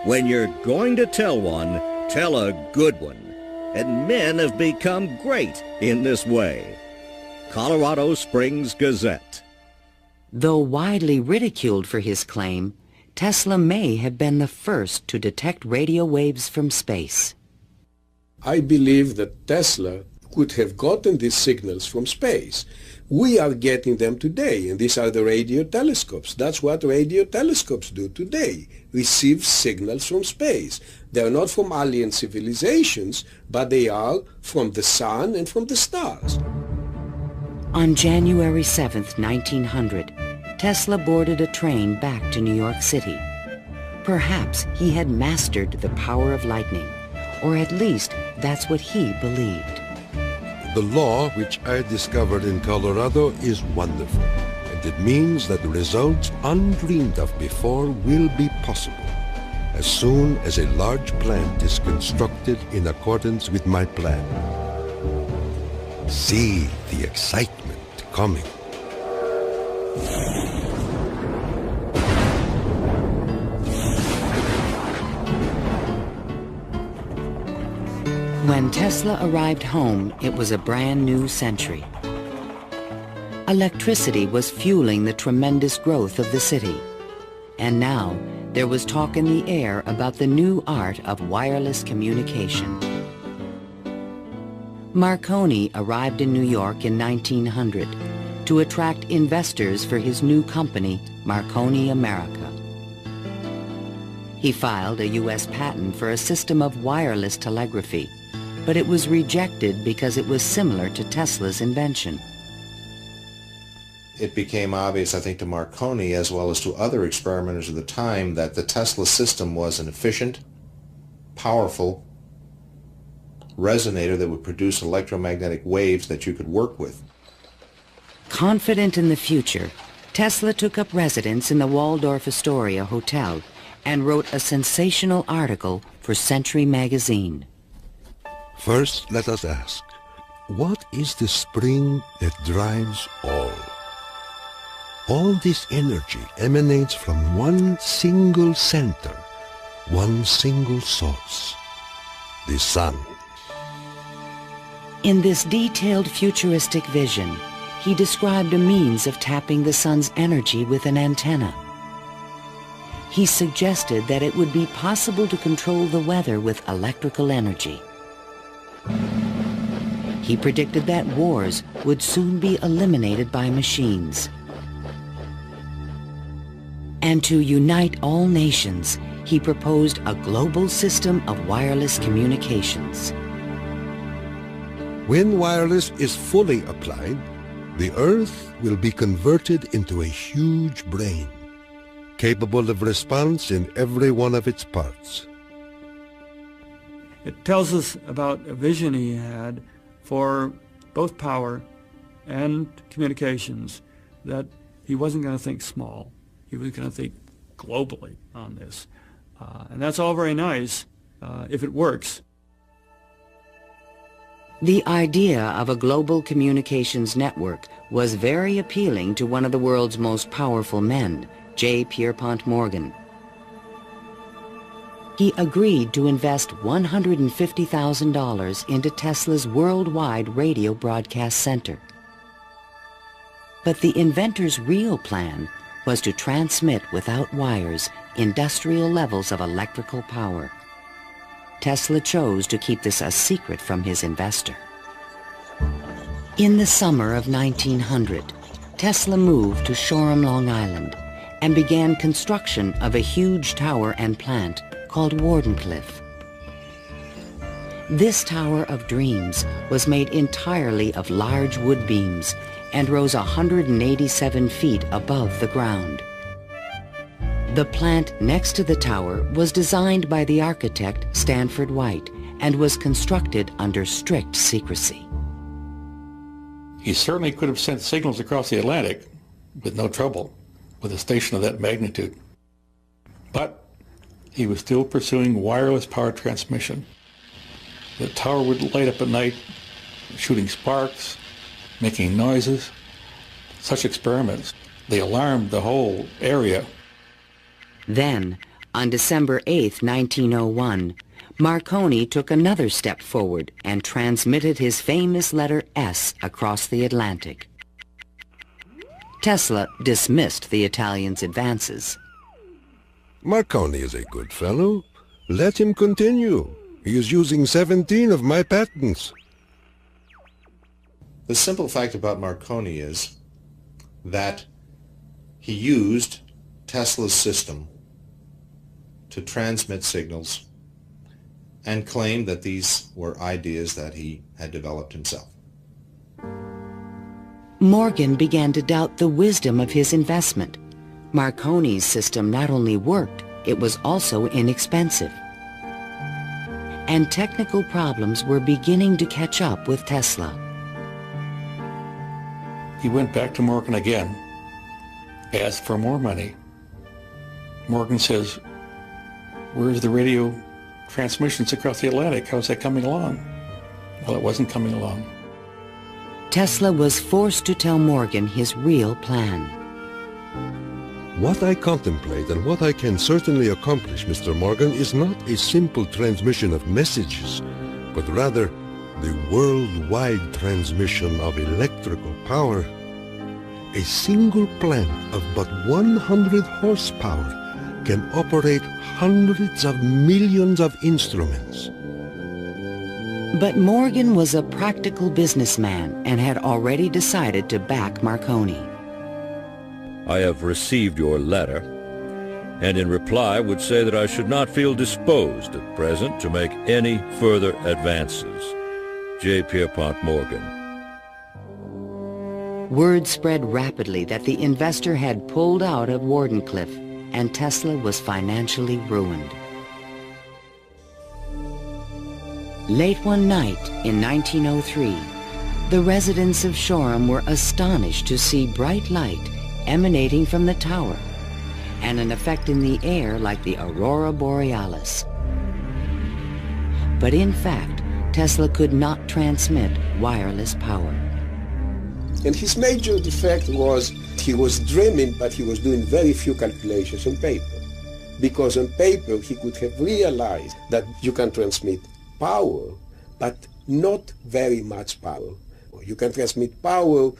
When you're going to tell one, tell a good one. And men have become great in this way. Colorado Springs Gazette. Though widely ridiculed for his claim, Tesla may have been the first to detect radio waves from space. I believe that Tesla could have gotten these signals from space. We are getting them today, and these are the radio telescopes. That's what radio telescopes do today, receive signals from space. They are not from alien civilizations, but they are from the sun and from the stars. On January 7th, 1900, Tesla boarded a train back to New York City. Perhaps he had mastered the power of lightning, or at least that's what he believed. The law which I discovered in Colorado is wonderful, and it means that results undreamed of before will be possible. as soon as a large plant is constructed in accordance with my plan. See the excitement coming. When Tesla arrived home, it was a brand new century. Electricity was fueling the tremendous growth of the city. And now, there was talk in the air about the new art of wireless communication. Marconi arrived in New York in 1900 to attract investors for his new company, Marconi America. He filed a U.S. patent for a system of wireless telegraphy, but it was rejected because it was similar to Tesla's invention. It became obvious, I think, to Marconi as well as to other experimenters of the time that the Tesla system was an efficient, powerful resonator that would produce electromagnetic waves that you could work with. Confident in the future, Tesla took up residence in the Waldorf Astoria Hotel and wrote a sensational article for Century magazine. First, let us ask, what is the spring that drives all? All this energy emanates from one single center, one single source, the sun. In this detailed futuristic vision, he described a means of tapping the sun's energy with an antenna. He suggested that it would be possible to control the weather with electrical energy. He predicted that wars would soon be eliminated by machines. And to unite all nations, he proposed a global system of wireless communications. When wireless is fully applied, the Earth will be converted into a huge brain, capable of response in every one of its parts. It tells us about a vision he had for both power and communications, that he wasn't going to think small. He was going to think globally on this. And that's all very nice if it works. The idea of a global communications network was very appealing to one of the world's most powerful men, J. Pierpont Morgan. He agreed to invest $150,000 into Tesla's worldwide radio broadcast center. But the inventor's real plan was to transmit without wires industrial levels of electrical power. Tesla chose to keep this a secret from his investor. In the summer of 1900, Tesla moved to Shoreham, Long Island, and began construction of a huge tower and plant called Wardenclyffe. This Tower of Dreams was made entirely of large wood beams and rose 187 feet above the ground. The plant next to the tower was designed by the architect Stanford White and was constructed under strict secrecy. He certainly could have sent signals across the Atlantic with no trouble with a station of that magnitude. But he was still pursuing wireless power transmission. The tower would light up at night, shooting sparks, making noises. Such experiments, they alarmed the whole area. Then, on December 8, 1901, Marconi took another step forward and transmitted his famous letter S across the Atlantic. Tesla dismissed the Italian's advances. Marconi is a good fellow. Let him continue. He is using 17 of my patents. The simple fact about Marconi is that he used Tesla's system to transmit signals and claimed that these were ideas that he had developed himself. Morgan began to doubt the wisdom of his investment. Marconi's system not only worked, it was also inexpensive. And technical problems were beginning to catch up with Tesla. He went back to Morgan again, asked for more money. Morgan says, Where's the radio transmissions across the Atlantic? How's that coming along? Well, it wasn't coming along. Tesla was forced to tell Morgan his real plan. What I contemplate and what I can certainly accomplish, Mr. Morgan, is not a simple transmission of messages, but rather the worldwide transmission of electrical power. A single plant of but 100 horsepower can operate hundreds of millions of instruments. But Morgan was a practical businessman and had already decided to back Marconi. I have received your letter, and in reply would say that I should not feel disposed at present to make any further advances. J. Pierpont Morgan. Word spread rapidly that the investor had pulled out of Wardenclyffe, and Tesla was financially ruined. Late one night in 1903, the residents of Shoreham were astonished to see bright light emanating from the tower and an effect in the air like the aurora borealis. But in fact, Tesla could not transmit wireless power. And his major defect was he was dreaming, but he was doing very few calculations on paper. Because on paper he could have realized that you can transmit power, but not very much power. You can transmit power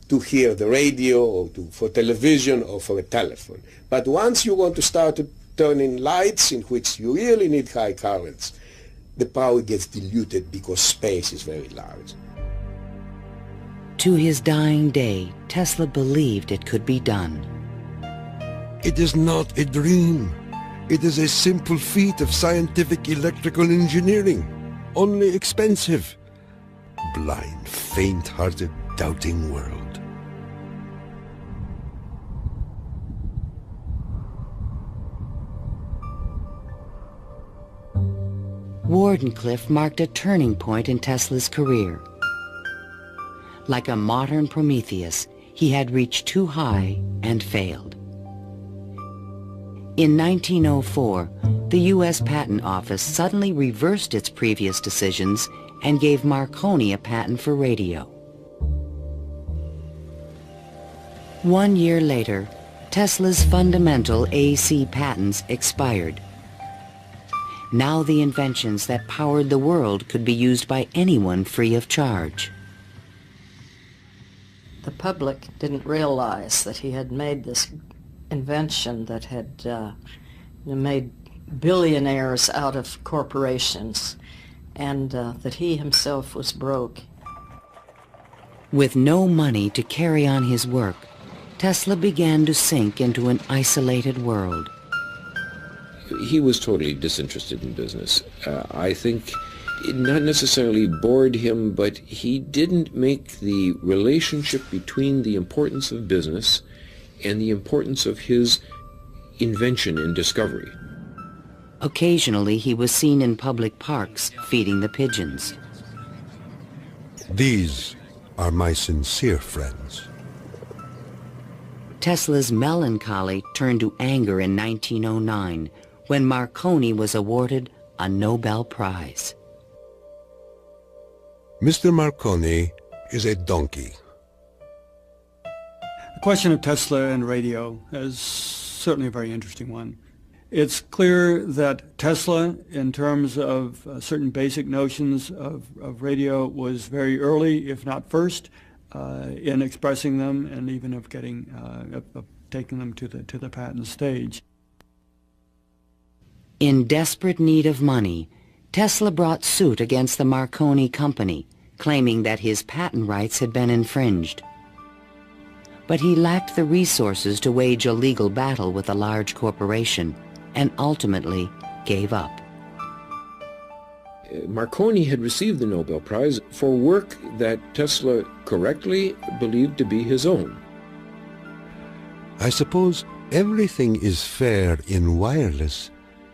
to hear the radio or for television or for a telephone. But once you want to start turning lights in which you really need high currents, the power gets diluted because space is very large. To his dying day, Tesla believed it could be done. It is not a dream. It is a simple feat of scientific electrical engineering, only expensive. Blind, faint-hearted, doubting world. Wardenclyffe marked a turning point in Tesla's career. Like a modern Prometheus, he had reached too high and failed. In 1904, the U.S. Patent Office suddenly reversed its previous decisions and gave Marconi a patent for radio. 1 year later, Tesla's fundamental AC patents expired. Now the inventions that powered the world could be used by anyone free of charge. The public didn't realize that he had made this invention that had made billionaires out of corporations, and that he himself was broke. With no money to carry on his work, Tesla began to sink into an isolated world. He was totally disinterested in business. I think it not necessarily bored him, but he didn't make the relationship between the importance of business and the importance of his invention and discovery. Occasionally, he was seen in public parks feeding the pigeons. These are my sincere friends. Tesla's melancholy turned to anger in 1909 when Marconi was awarded a Nobel Prize. Mr. Marconi is a donkey. The question of Tesla and radio is certainly a very interesting one. It's clear that Tesla, in terms of certain basic notions of radio, was very early, if not first, in expressing them and even of taking them to the patent stage. In desperate need of money, Tesla brought suit against the Marconi company, claiming that his patent rights had been infringed. But he lacked the resources to wage a legal battle with a large corporation, and ultimately gave up. Marconi had received the Nobel Prize for work that Tesla correctly believed to be his own. I suppose everything is fair in wireless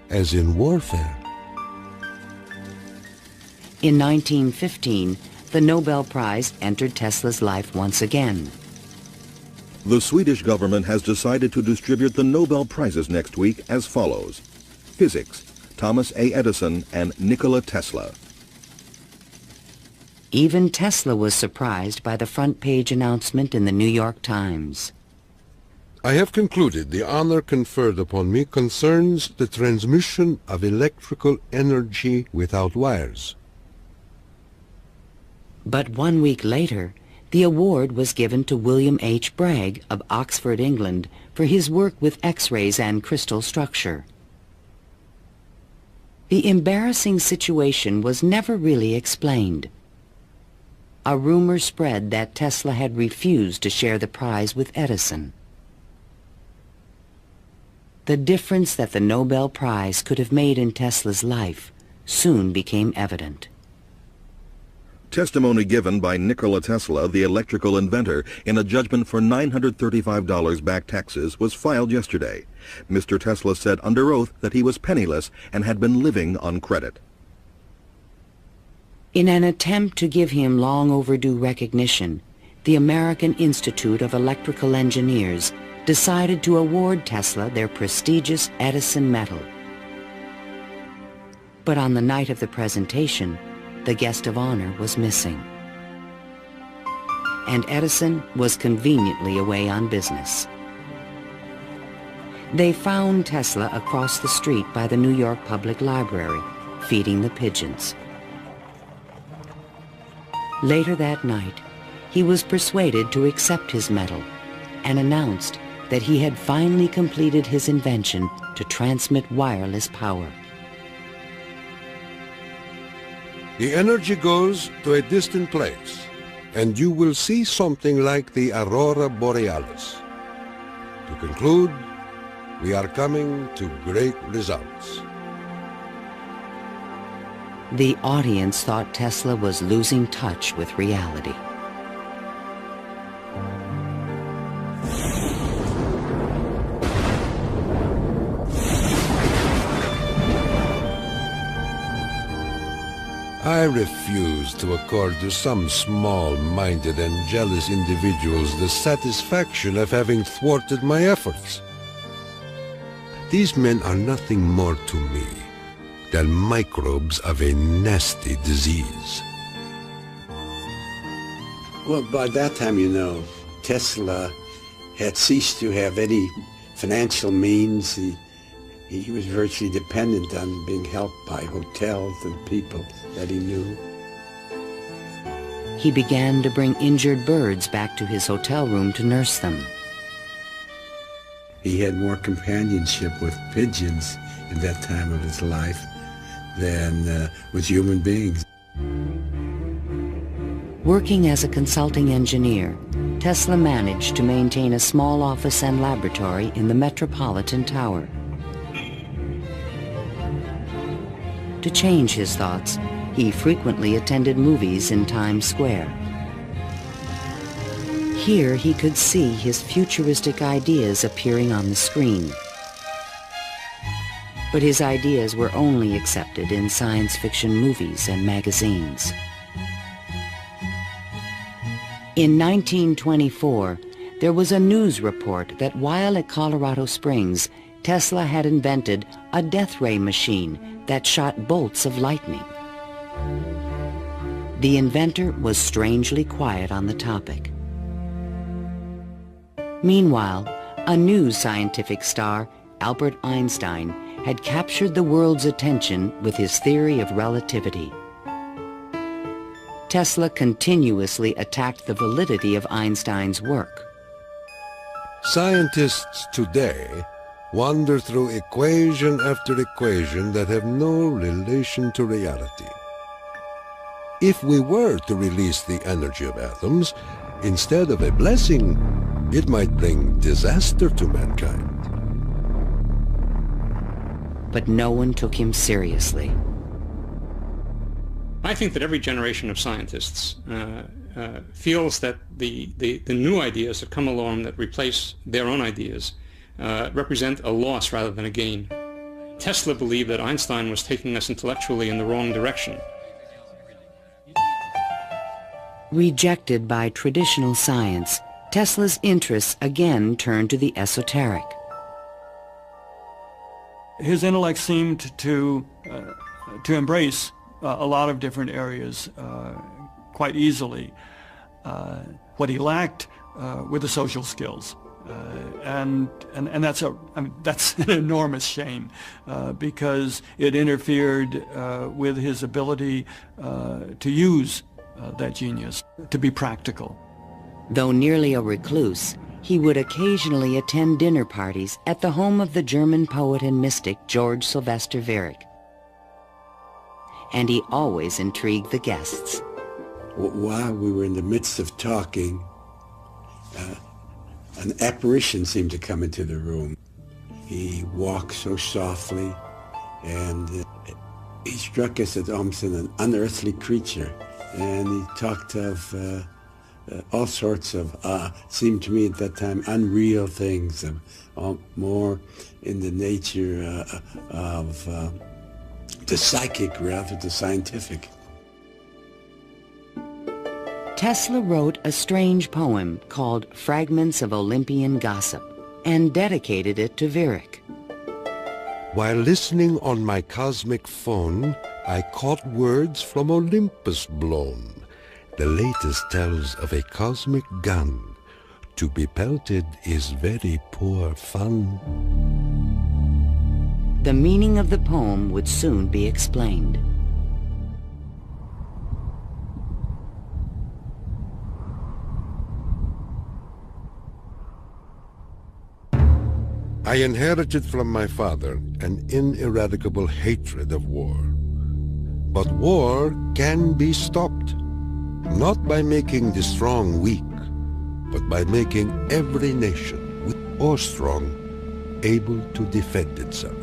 as in warfare. In 1915, the Nobel Prize entered Tesla's life once again. The Swedish government has decided to distribute the Nobel Prizes next week as follows: Physics, Thomas A. Edison and Nikola Tesla. Even Tesla was surprised by the front-page announcement in the New York Times. I have concluded the honor conferred upon me concerns the transmission of electrical energy without wires. But 1 week later, the award was given to William H. Bragg of Oxford, England, for his work with X-rays and crystal structure. The embarrassing situation was never really explained. A rumor spread that Tesla had refused to share the prize with Edison. The difference that the Nobel Prize could have made in Tesla's life soon became evident. Testimony given by Nikola Tesla, the electrical inventor, in a judgment for $935 back taxes was filed yesterday. Mr. Tesla said under oath that he was penniless and had been living on credit. In an attempt to give him long overdue recognition, the American Institute of Electrical Engineers decided to award Tesla their prestigious Edison Medal. But on the night of the presentation, the guest of honor was missing. And Edison was conveniently away on business. They found Tesla across the street by the New York Public Library, feeding the pigeons. Later that night, he was persuaded to accept his medal and announced that he had finally completed his invention to transmit wireless power. The energy goes to a distant place, and you will see something like the aurora borealis. To conclude, we are coming to great results. The audience thought Tesla was losing touch with reality. I refuse to accord to some small-minded and jealous individuals the satisfaction of having thwarted my efforts. These men are nothing more to me than microbes of a nasty disease. Well, by that time, you know, Tesla had ceased to have any financial means. He was virtually dependent on being helped by hotels and people that he knew. He began to bring injured birds back to his hotel room to nurse them. He had more companionship with pigeons in that time of his life than with human beings. Working as a consulting engineer, Tesla managed to maintain a small office and laboratory in the Metropolitan Tower. To change his thoughts, he frequently attended movies in Times Square. Here he could see his futuristic ideas appearing on the screen. But his ideas were only accepted in science fiction movies and magazines. In 1924, there was a news report that while at Colorado Springs, Tesla had invented a death ray machine that shot bolts of lightning. The inventor was strangely quiet on the topic. Meanwhile, a new scientific star, Albert Einstein, had captured the world's attention with his theory of relativity. Tesla continuously attacked the validity of Einstein's work. Scientists today wander through equation after equation that have no relation to reality. If we were to release the energy of atoms, instead of a blessing, it might bring disaster to mankind. But no one took him seriously. I think that every generation of scientists feels that the new ideas that come along that replace their own ideas represent a loss rather than a gain. Tesla believed that Einstein was taking us intellectually in the wrong direction. Rejected by traditional science, Tesla's interests again turned to the esoteric. His intellect seemed to embrace a lot of different areas quite easily. What he lacked were the social skills. And that's an enormous shame because it interfered with his ability to use that genius, to be practical. Though nearly a recluse, he would occasionally attend dinner parties at the home of the German poet and mystic George Sylvester Viereck. And he always intrigued the guests. While we were in the midst of talking, an apparition seemed to come into the room. He walked so softly, and he struck us as almost an unearthly creature. And he talked of all sorts of, seemed to me at that time, unreal things, more in the nature of the psychic rather than the scientific. Tesla wrote a strange poem called Fragments of Olympian Gossip and dedicated it to Viereck. While listening on my cosmic phone, I caught words from Olympus blown. The latest tells of a cosmic gun. To be pelted is very poor fun. The meaning of the poem would soon be explained. I inherited from my father an ineradicable hatred of war. But war can be stopped, not by making the strong weak, but by making every nation, weak or strong, able to defend itself.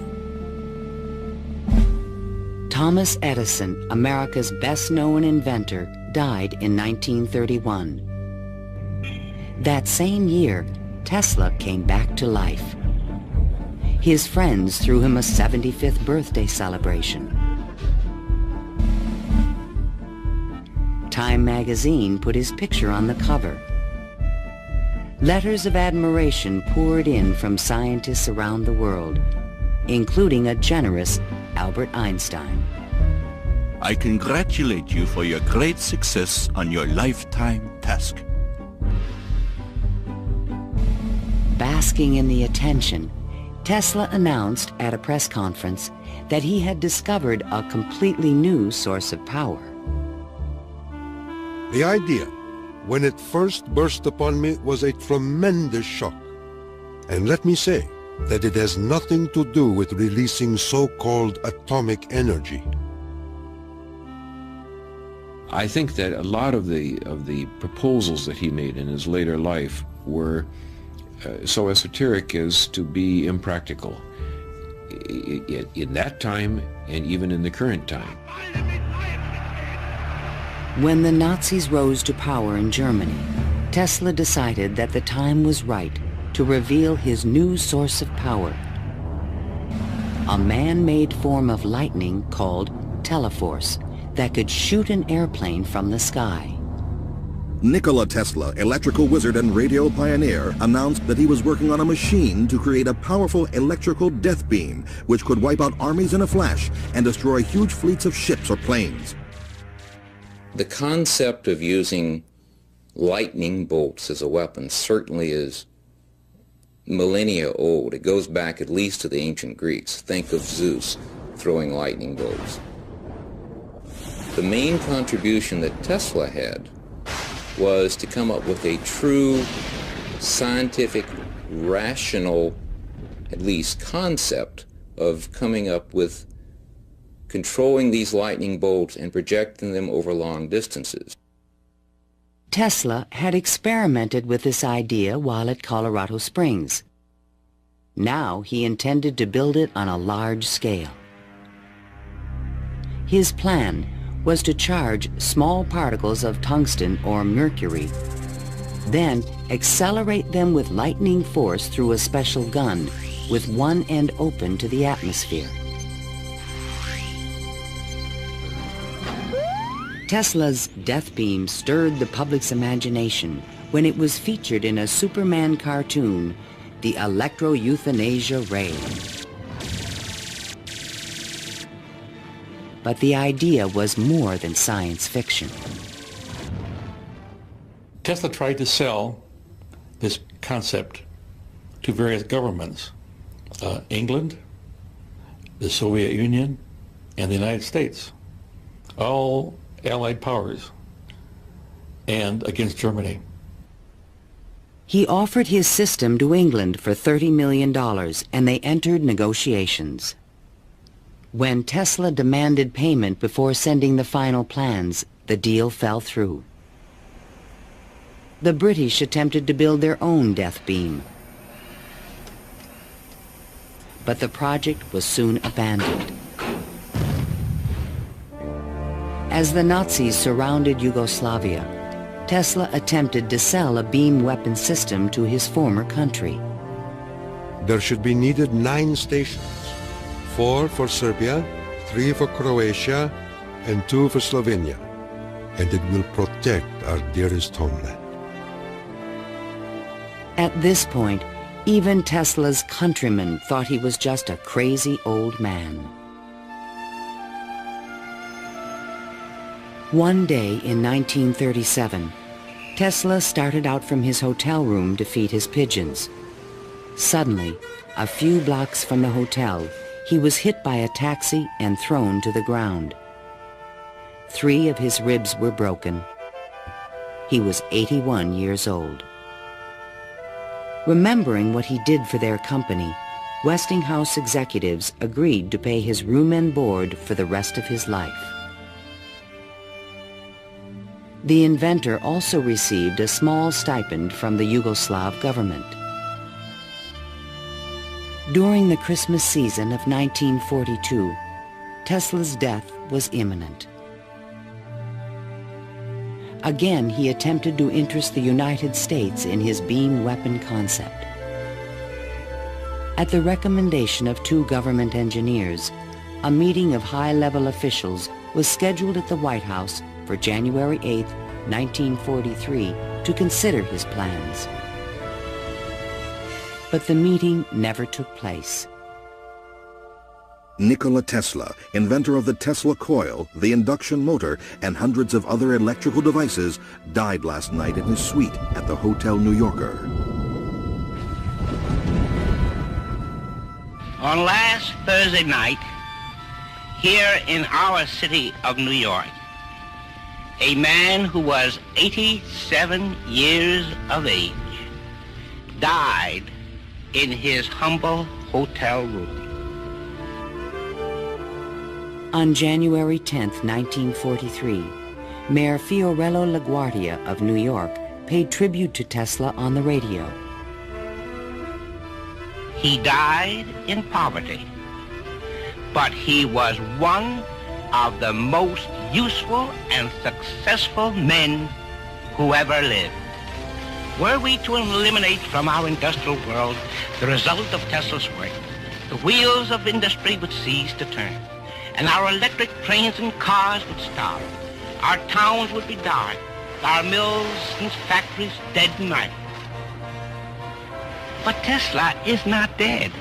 Thomas Edison, America's best-known inventor, died in 1931. That same year, Tesla came back to life. His friends threw him a 75th birthday celebration. Time magazine put his picture on the cover. Letters of admiration poured in from scientists around the world, including a generous Albert Einstein. I congratulate you for your great success on your lifetime task. Basking in the attention, Tesla announced at a press conference that he had discovered a completely new source of power. The idea, when it first burst upon me, was a tremendous shock. And let me say that it has nothing to do with releasing so-called atomic energy. I think that a lot of the proposals that he made in his later life were so esoteric as to be impractical in that time and even in the current time. When the Nazis rose to power in Germany, Tesla decided that the time was right to reveal his new source of power, a man-made form of lightning called teleforce that could shoot an airplane from the sky. Nikola Tesla, electrical wizard and radio pioneer, announced that he was working on a machine to create a powerful electrical death beam which could wipe out armies in a flash and destroy huge fleets of ships or planes. The concept of using lightning bolts as a weapon certainly is millennia old. It goes back at least to the ancient Greeks. Think of Zeus throwing lightning bolts. The main contribution that Tesla had was to come up with a true scientific, rational, at least concept of coming up with controlling these lightning bolts and projecting them over long distances. Tesla had experimented with this idea while at Colorado Springs. Now he intended to build it on a large scale. His plan was to charge small particles of tungsten or mercury, then accelerate them with lightning force through a special gun with one end open to the atmosphere. Tesla's death beam stirred the public's imagination when it was featured in a Superman cartoon, the electro-euthanasia ray. but the idea was more than science fiction. Tesla tried to sell this concept to various governments, England, the Soviet Union, and the United States, all Allied powers, and against Germany. He offered his system to England for $30 million, and they entered negotiations. When Tesla demanded payment before sending the final plans, the deal fell through. The British attempted to build their own death beam, but the project was soon abandoned. As the Nazis surrounded Yugoslavia, Tesla attempted to sell a beam weapon system to his former country. There should be needed 9 stations, 4 for Serbia, 3 for Croatia, and 2 for Slovenia, and it will protect our dearest homeland. At this point, even Tesla's countrymen thought he was just a crazy old man. One day in 1937, Tesla started out from his hotel room to feed his pigeons. Suddenly, a few blocks from the hotel, he was hit by a taxi and thrown to the ground. 3 of his ribs were broken. He was 81 years old. Remembering what he did for their company, Westinghouse executives agreed to pay his room and board for the rest of his life. The inventor also received a small stipend from the Yugoslav government. During the Christmas season of 1942, Tesla's death was imminent. Again, he attempted to interest the United States in his beam weapon concept. At the recommendation of 2 government engineers, a meeting of high-level officials was scheduled at the White House for January 8, 1943, to consider his plans. But the meeting never took place. Nikola Tesla, inventor of the Tesla coil, the induction motor, and hundreds of other electrical devices, died last night in his suite at the Hotel New Yorker. On last Thursday night, here in our city of New York, a man who was 87 years of age died in his humble hotel room. On January 10, 1943, Mayor Fiorello LaGuardia of New York paid tribute to Tesla on the radio. He died in poverty, but he was one of the most useful and successful men who ever lived. Were we to eliminate from our industrial world the result of Tesla's work, the wheels of industry would cease to turn, and our electric trains and cars would stop. Our towns would be dark, our mills and factories dead and idle. But Tesla is not dead.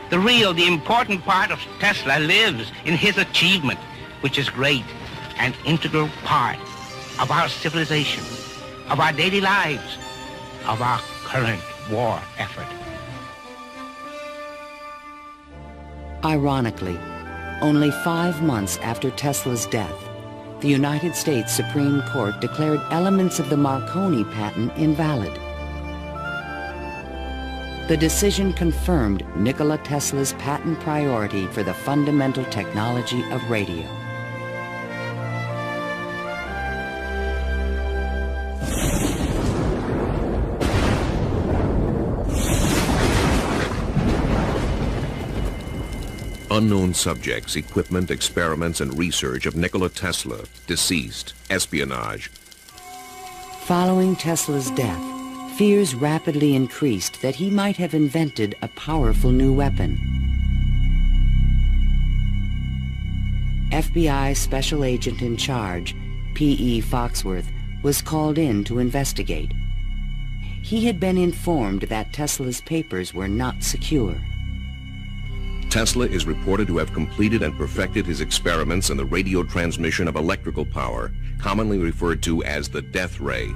The important part of Tesla lives in his achievement, which is great and integral part of our civilization, of our daily lives, of our current war effort. Ironically, only 5 months after Tesla's death, the United States Supreme Court declared elements of the Marconi patent invalid. The decision confirmed Nikola Tesla's patent priority for the fundamental technology of radio. Unknown subjects, equipment, experiments, and research of Nikola Tesla, deceased, espionage. Following Tesla's death, fears rapidly increased that he might have invented a powerful new weapon. FBI Special Agent in Charge, P.E. Foxworth, was called in to investigate. He had been informed that Tesla's papers were not secure. Tesla is reported to have completed and perfected his experiments in the radio transmission of electrical power, commonly referred to as the death ray.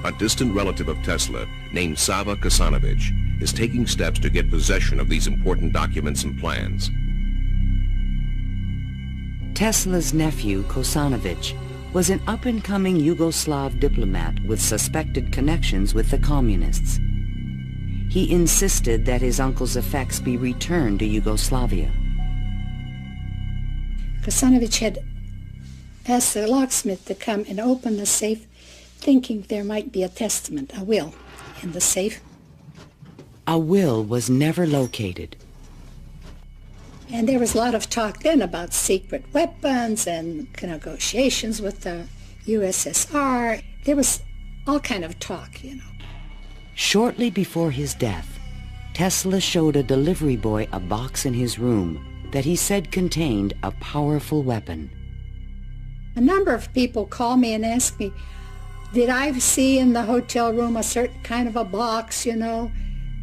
A distant relative of Tesla, named Sava Kasanovich, is taking steps to get possession of these important documents and plans. Tesla's nephew, Kosanovich, was an up-and-coming Yugoslav diplomat with suspected connections with the communists. He insisted that his uncle's effects be returned to Yugoslavia. Kosanovich had asked the locksmith to come and open the safe, thinking there might be a testament, a will, in the safe. A will was never located. And there was a lot of talk then about secret weapons and negotiations with the USSR. There was all kind of talk, you know. Shortly before his death, Tesla showed a delivery boy a box in his room that he said contained a powerful weapon. A number of people call me and ask me, did I see in the hotel room a certain kind of a box, you know?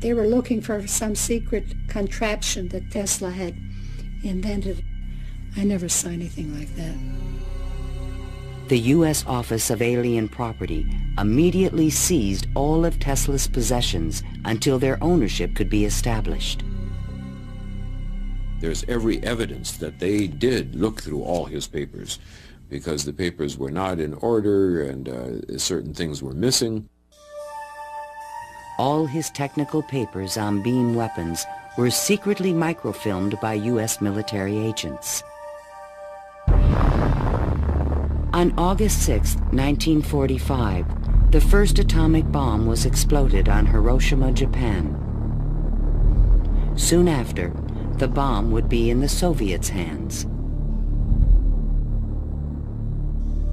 They were looking for some secret contraption that Tesla had invented. I never saw anything like that. The U.S. Office of Alien Property immediately seized all of Tesla's possessions until their ownership could be established. There's every evidence that they did look through all his papers, because the papers were not in order and certain things were missing. All his technical papers on beam weapons were secretly microfilmed by U.S. military agents. On August 6, 1945, the first atomic bomb was exploded on Hiroshima, Japan. Soon after, the bomb would be in the Soviets' hands.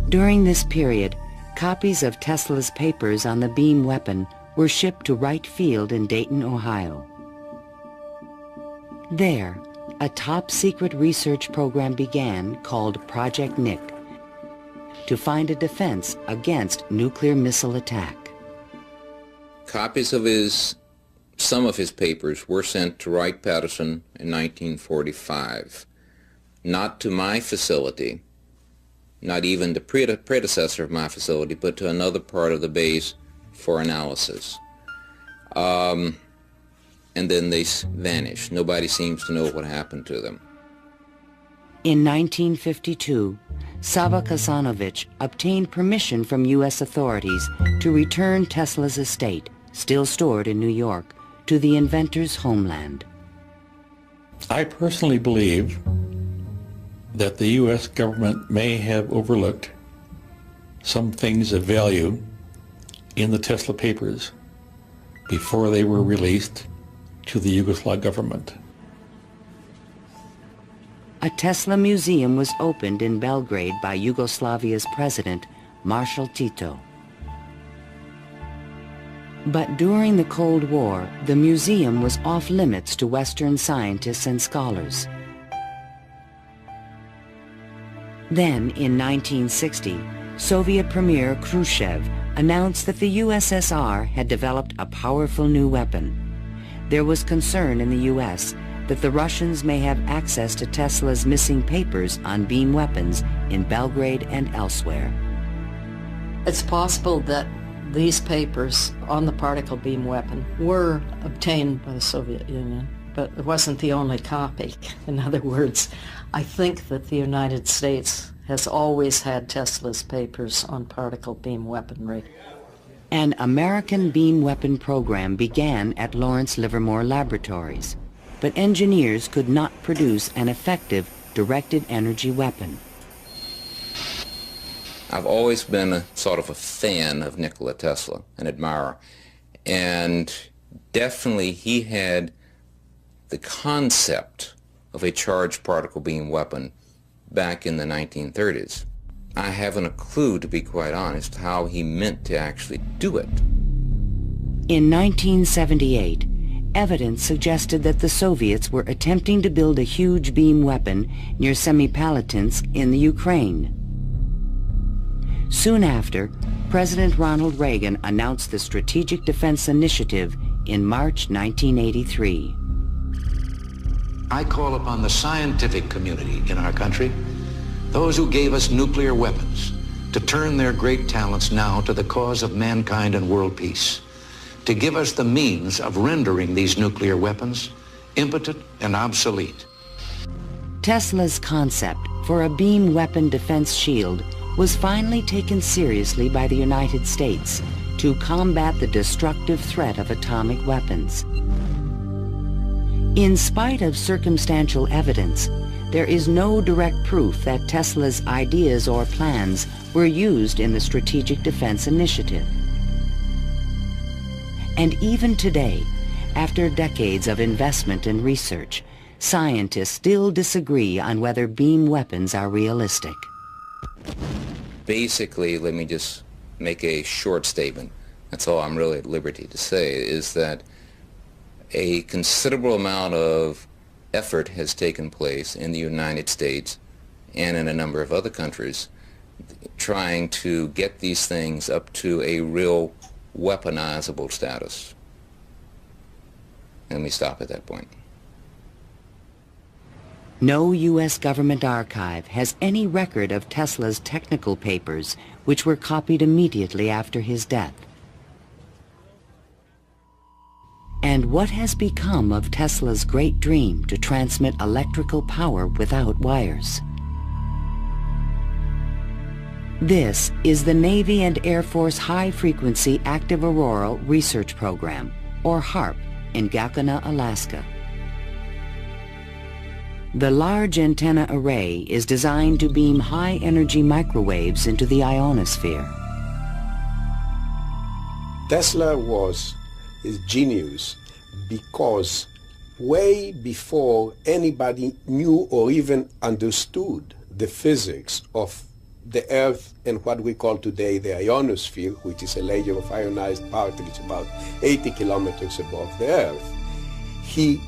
During this period, copies of Tesla's papers on the beam weapon were shipped to Wright Field in Dayton, Ohio. There, a top-secret research program began called Project Nick to find a defense against nuclear missile attack. Copies of some of his papers were sent to Wright-Patterson in 1945. Not to my facility, not even the predecessor of my facility, but to another part of the base for analysis. And then they vanished. Nobody seems to know what happened to them. In 1952, Sava Kasanovich obtained permission from U.S. authorities to return Tesla's estate, still stored in New York, to the inventor's homeland. I personally believe that the U.S. government may have overlooked some things of value in the Tesla papers before they were released to the Yugoslav government. A Tesla museum was opened in Belgrade by Yugoslavia's president, Marshal Tito. But during the Cold War, the museum was off limits to Western scientists and scholars. Then, in 1960, Soviet Premier Khrushchev announced that the USSR had developed a powerful new weapon. There was concern in the U.S. that the Russians may have access to Tesla's missing papers on beam weapons in Belgrade and elsewhere. It's possible that these papers on the particle beam weapon were obtained by the Soviet Union, but it wasn't the only copy. In other words, I think that the United States has always had Tesla's papers on particle beam weaponry. An American beam weapon program began at Lawrence Livermore Laboratories, but engineers could not produce an effective directed energy weapon. I've always been a sort of a fan of Nikola Tesla, an admirer, and definitely he had the concept of a charged particle beam weapon back in the 1930s. I haven't a clue, to be quite honest, how he meant to actually do it. In 1978, evidence suggested that the Soviets were attempting to build a huge beam weapon near Semipalatinsk in the Ukraine. Soon after, President Ronald Reagan announced the Strategic Defense Initiative in March 1983. I call upon the scientific community in our country, those who gave us nuclear weapons, to turn their great talents now to the cause of mankind and world peace, to give us the means of rendering these nuclear weapons impotent and obsolete. Tesla's concept for a beam weapon defense shield was finally taken seriously by the United States to combat the destructive threat of atomic weapons. In spite of circumstantial evidence, there is no direct proof that Tesla's ideas or plans were used in the Strategic Defense Initiative. And even today, after decades of investment and research, scientists still disagree on whether beam weapons are realistic. Basically, let me just make a short statement. That's all I'm really at liberty to say, is that a considerable amount of effort has taken place in the United States and in a number of other countries trying to get these things up to a real weaponizable status. Let me stop at that point. No U.S. government archive has any record of Tesla's technical papers, which were copied immediately after his death. And what has become of Tesla's great dream to transmit electrical power without wires? This is the Navy and Air Force High Frequency Active Auroral Research Program, or HAARP, in Gakona, Alaska. The large antenna array is designed to beam high-energy microwaves into the ionosphere. Tesla was his genius because way before anybody knew or even understood the physics of the Earth and what we call today the ionosphere, which is a layer of ionized particles about 80 kilometers above the Earth, he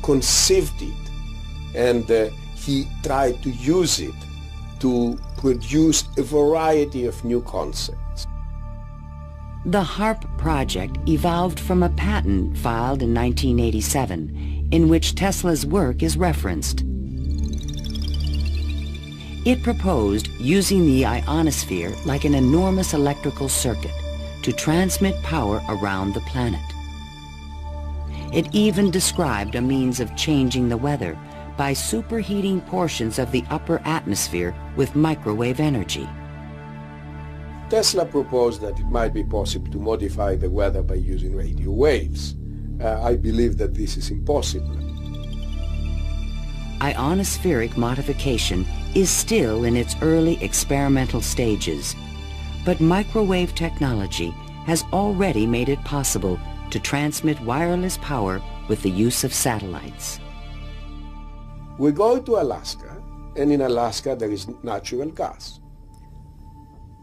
conceived it and he tried to use it to produce a variety of new concepts. The HAARP project evolved from a patent filed in 1987 in which Tesla's work is referenced. It proposed using the ionosphere like an enormous electrical circuit to transmit power around the planet. It even described a means of changing the weather by superheating portions of the upper atmosphere with microwave energy. Tesla proposed that it might be possible to modify the weather by using radio waves. I believe that this is impossible. Ionospheric modification is still in its early experimental stages, but microwave technology has already made it possible to transmit wireless power with the use of satellites. We go to Alaska, and in Alaska there is natural gas.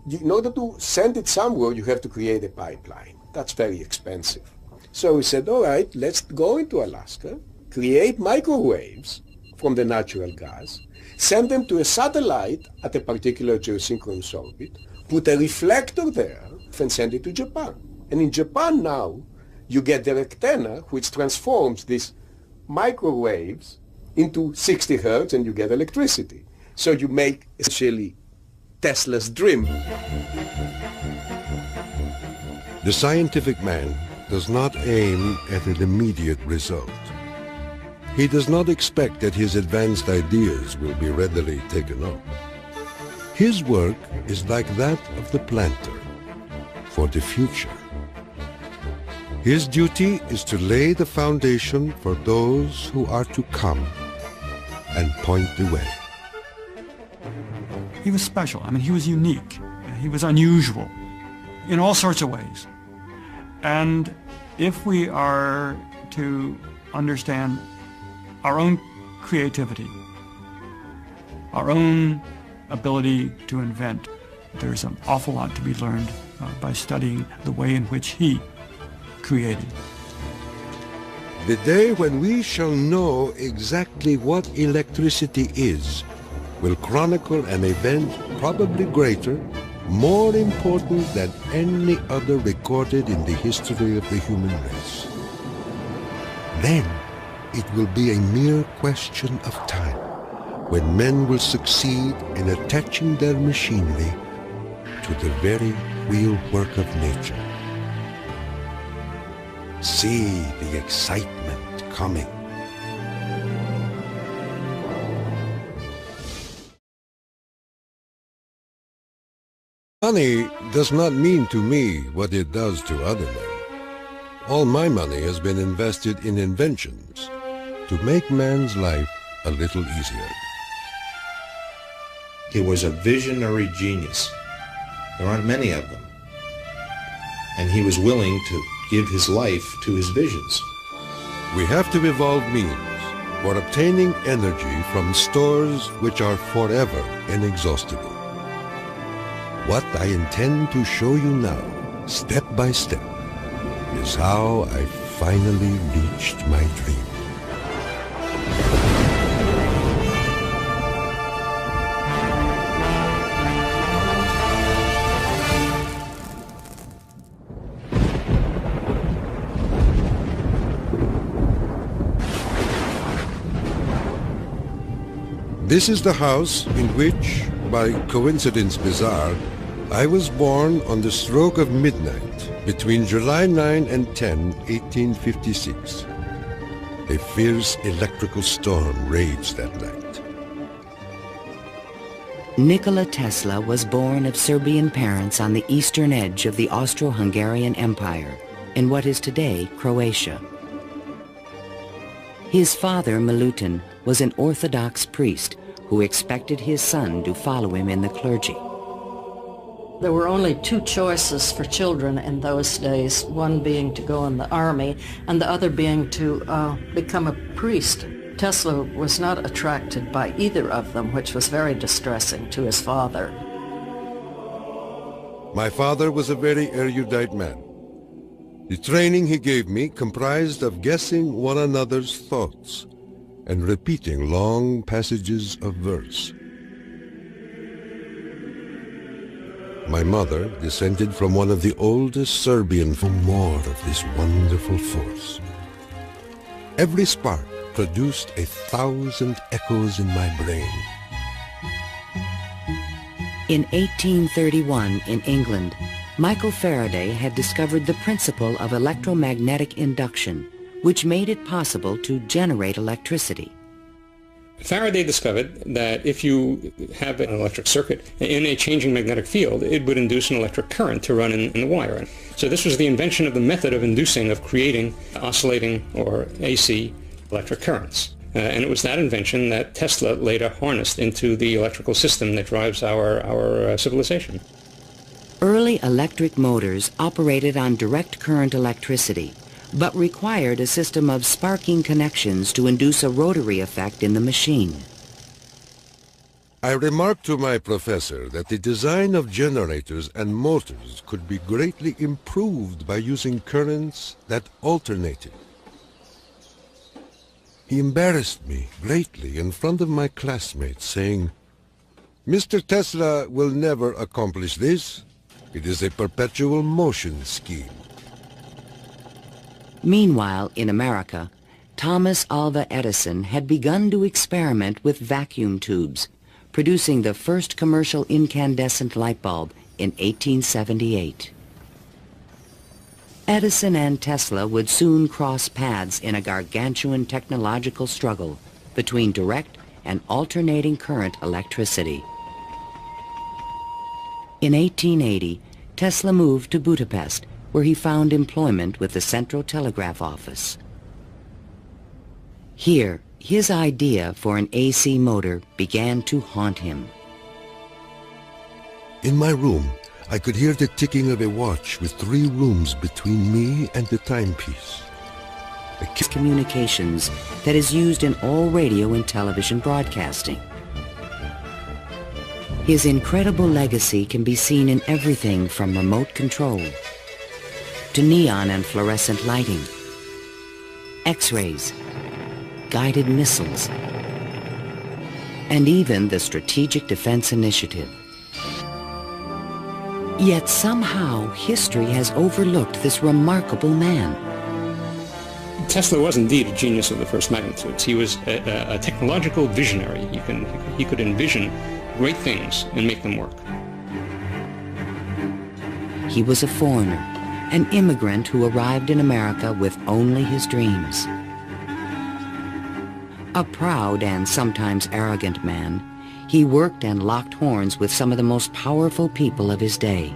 In order to send it somewhere, you have to create a pipeline. That's very expensive. So we said, all right, let's go into Alaska, create microwaves from the natural gas, send them to a satellite at a particular geosynchronous orbit, put a reflector there, and send it to Japan. And in Japan now, you get the antenna, which transforms these microwaves into 60 hertz, and you get electricity. So you make essentially Tesla's dream. The scientific man does not aim at an immediate result. He does not expect that his advanced ideas will be readily taken up. His work is like that of the planter for the future. His duty is to lay the foundation for those who are to come and point the way. He was special. I mean, he was unique. He was unusual in all sorts of ways. And if we are to understand our own creativity, our own ability to invent, there's an awful lot to be learned by studying the way in which he created. The day when we shall know exactly what electricity is will chronicle an event probably greater, more important than any other recorded in the history of the human race. Then it will be a mere question of time when men will succeed in attaching their machinery to the very wheelwork of nature. See the excitement coming. Money does not mean to me what it does to other men. All my money has been invested in inventions to make man's life a little easier. He was a visionary genius. There aren't many of them. And he was willing to give his life to his visions. We have to evolve means for obtaining energy from stores which are forever inexhaustible. What I intend to show you now, step by step, is how I finally reached my dream. This is the house in which, by coincidence bizarre, I was born on the stroke of midnight between July 9 and 10, 1856. A fierce electrical storm raged that night. Nikola Tesla was born of Serbian parents on the eastern edge of the Austro-Hungarian Empire, in what is today Croatia. His father, Milutin, was an Orthodox priest who expected his son to follow him in the clergy. There were only two choices for children in those days, one being to go in the army and the other being to become a priest. Tesla was not attracted by either of them, which was very distressing to his father. My father was a very erudite man. The training he gave me comprised of guessing one another's thoughts and repeating long passages of verse. My mother descended from one of the oldest Serbian for more of this wonderful force. Every spark produced 1,000 echoes in my brain. In 1831 in England, Michael Faraday had discovered the principle of electromagnetic induction, which made it possible to generate electricity. Faraday discovered that if you have an electric circuit in a changing magnetic field, it would induce an electric current to run in the wire. So this was the invention of the method of creating oscillating or AC electric currents. And it was that invention that Tesla later harnessed into the electrical system that drives our civilization. Early electric motors operated on direct current electricity, but required a system of sparking connections to induce a rotary effect in the machine. I remarked to my professor that the design of generators and motors could be greatly improved by using currents that alternated. He embarrassed me greatly in front of my classmates, saying, "Mr. Tesla will never accomplish this. It is a perpetual motion scheme." Meanwhile, in America, Thomas Alva Edison had begun to experiment with vacuum tubes, producing the first commercial incandescent light bulb in 1878. Edison and Tesla would soon cross paths in a gargantuan technological struggle between direct and alternating current electricity. In 1880, Tesla moved to Budapest, where he found employment with the Central Telegraph Office. Here, his idea for an AC motor began to haunt him. In my room, I could hear the ticking of a watch with 3 rooms between me and the timepiece. Communications that is used in all radio and television broadcasting. His incredible legacy can be seen in everything from remote control to neon and fluorescent lighting, X-rays, guided missiles, and even the Strategic Defense Initiative. Yet somehow history has overlooked this remarkable man. Tesla was indeed a genius of the first magnitudes. He was a technological visionary. He could envision great things and make them work. He was a foreigner, an immigrant who arrived in America with only his dreams. A proud and sometimes arrogant man, he worked and locked horns with some of the most powerful people of his day.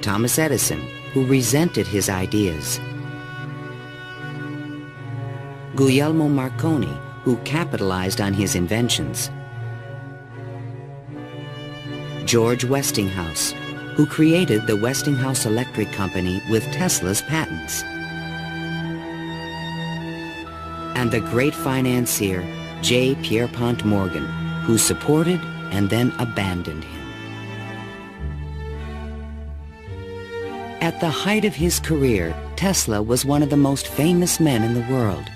Thomas Edison, who resented his ideas. Guglielmo Marconi, who capitalized on his inventions. George Westinghouse, who created the Westinghouse Electric Company with Tesla's patents. And the great financier, J. Pierpont Morgan, who supported and then abandoned him. At the height of his career, Tesla was one of the most famous men in the world.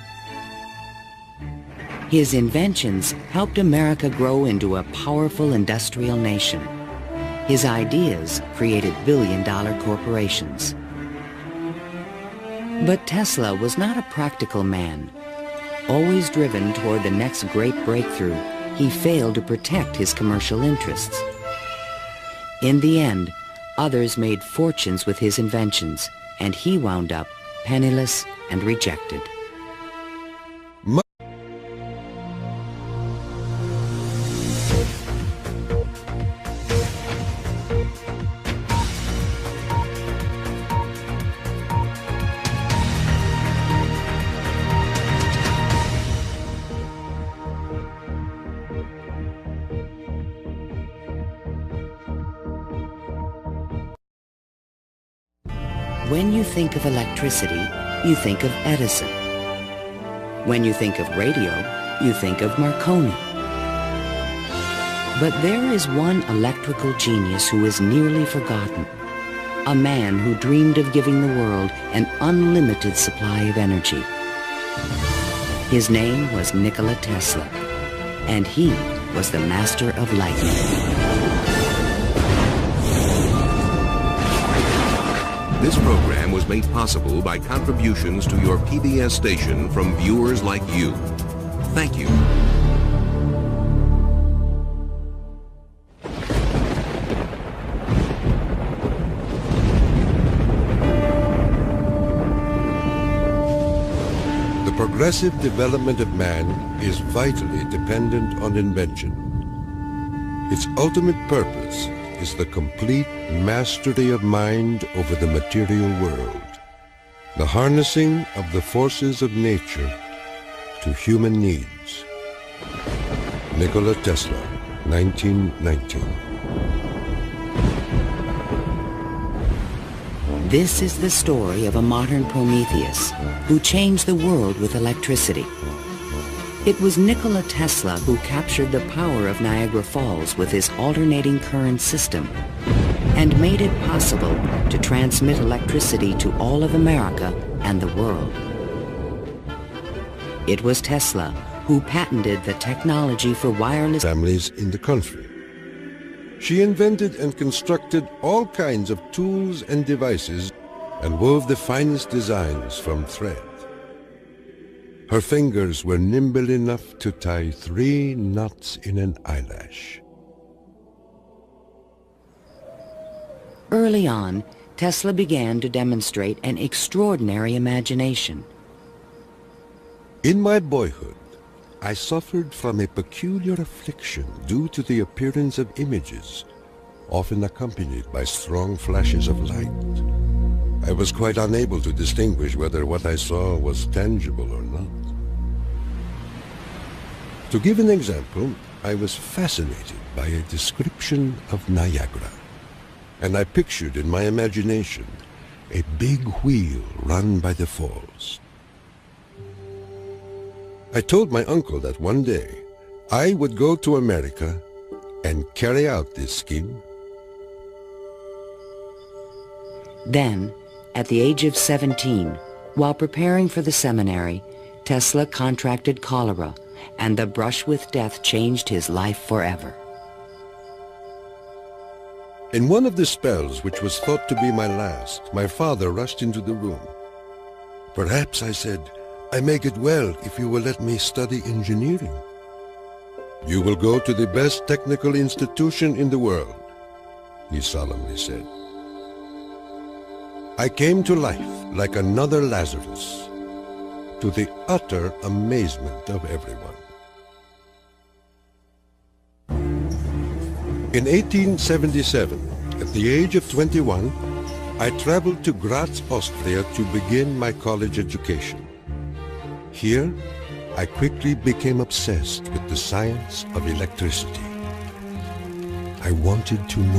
His inventions helped America grow into a powerful industrial nation. His ideas created billion-dollar corporations. But Tesla was not a practical man. Always driven toward the next great breakthrough, he failed to protect his commercial interests. In the end, others made fortunes with his inventions, and he wound up penniless and rejected. When you think of electricity, you think of Edison. When you think of radio, you think of Marconi. But there is one electrical genius who is nearly forgotten. A man who dreamed of giving the world an unlimited supply of energy. His name was Nikola Tesla, and he was the master of lightning. This program was made possible by contributions to your PBS station from viewers like you. Thank you. The progressive development of man is vitally dependent on invention. Its ultimate purpose is the complete mastery of mind over the material world, the harnessing of the forces of nature to human needs. Nikola Tesla, 1919. This is the story of a modern Prometheus who changed the world with electricity. It was Nikola Tesla who captured the power of Niagara Falls with his alternating current system and made it possible to transmit electricity to all of America and the world. It was Tesla who patented the technology for wireless families in the country. She invented and constructed all kinds of tools and devices and wove the finest designs from thread. Her fingers were nimble enough to tie 3 knots in an eyelash. Early on, Tesla began to demonstrate an extraordinary imagination. In my boyhood, I suffered from a peculiar affliction due to the appearance of images, often accompanied by strong flashes of light. I was quite unable to distinguish whether what I saw was tangible or not. To give an example, I was fascinated by a description of Niagara, and I pictured in my imagination a big wheel run by the falls. I told my uncle that one day I would go to America and carry out this scheme. Then, at the age of 17, while preparing for the seminary, Tesla contracted cholera, and the brush with death changed his life forever. In one of the spells which was thought to be my last, my father rushed into the room. Perhaps, I said, I may get well if you will let me study engineering. You will go to the best technical institution in the world, he solemnly said. I came to life like another Lazarus, to the utter amazement of everyone. In 1877, at the age of 21, I traveled to Graz, Austria to begin my college education. Here, I quickly became obsessed with the science of electricity. I wanted to know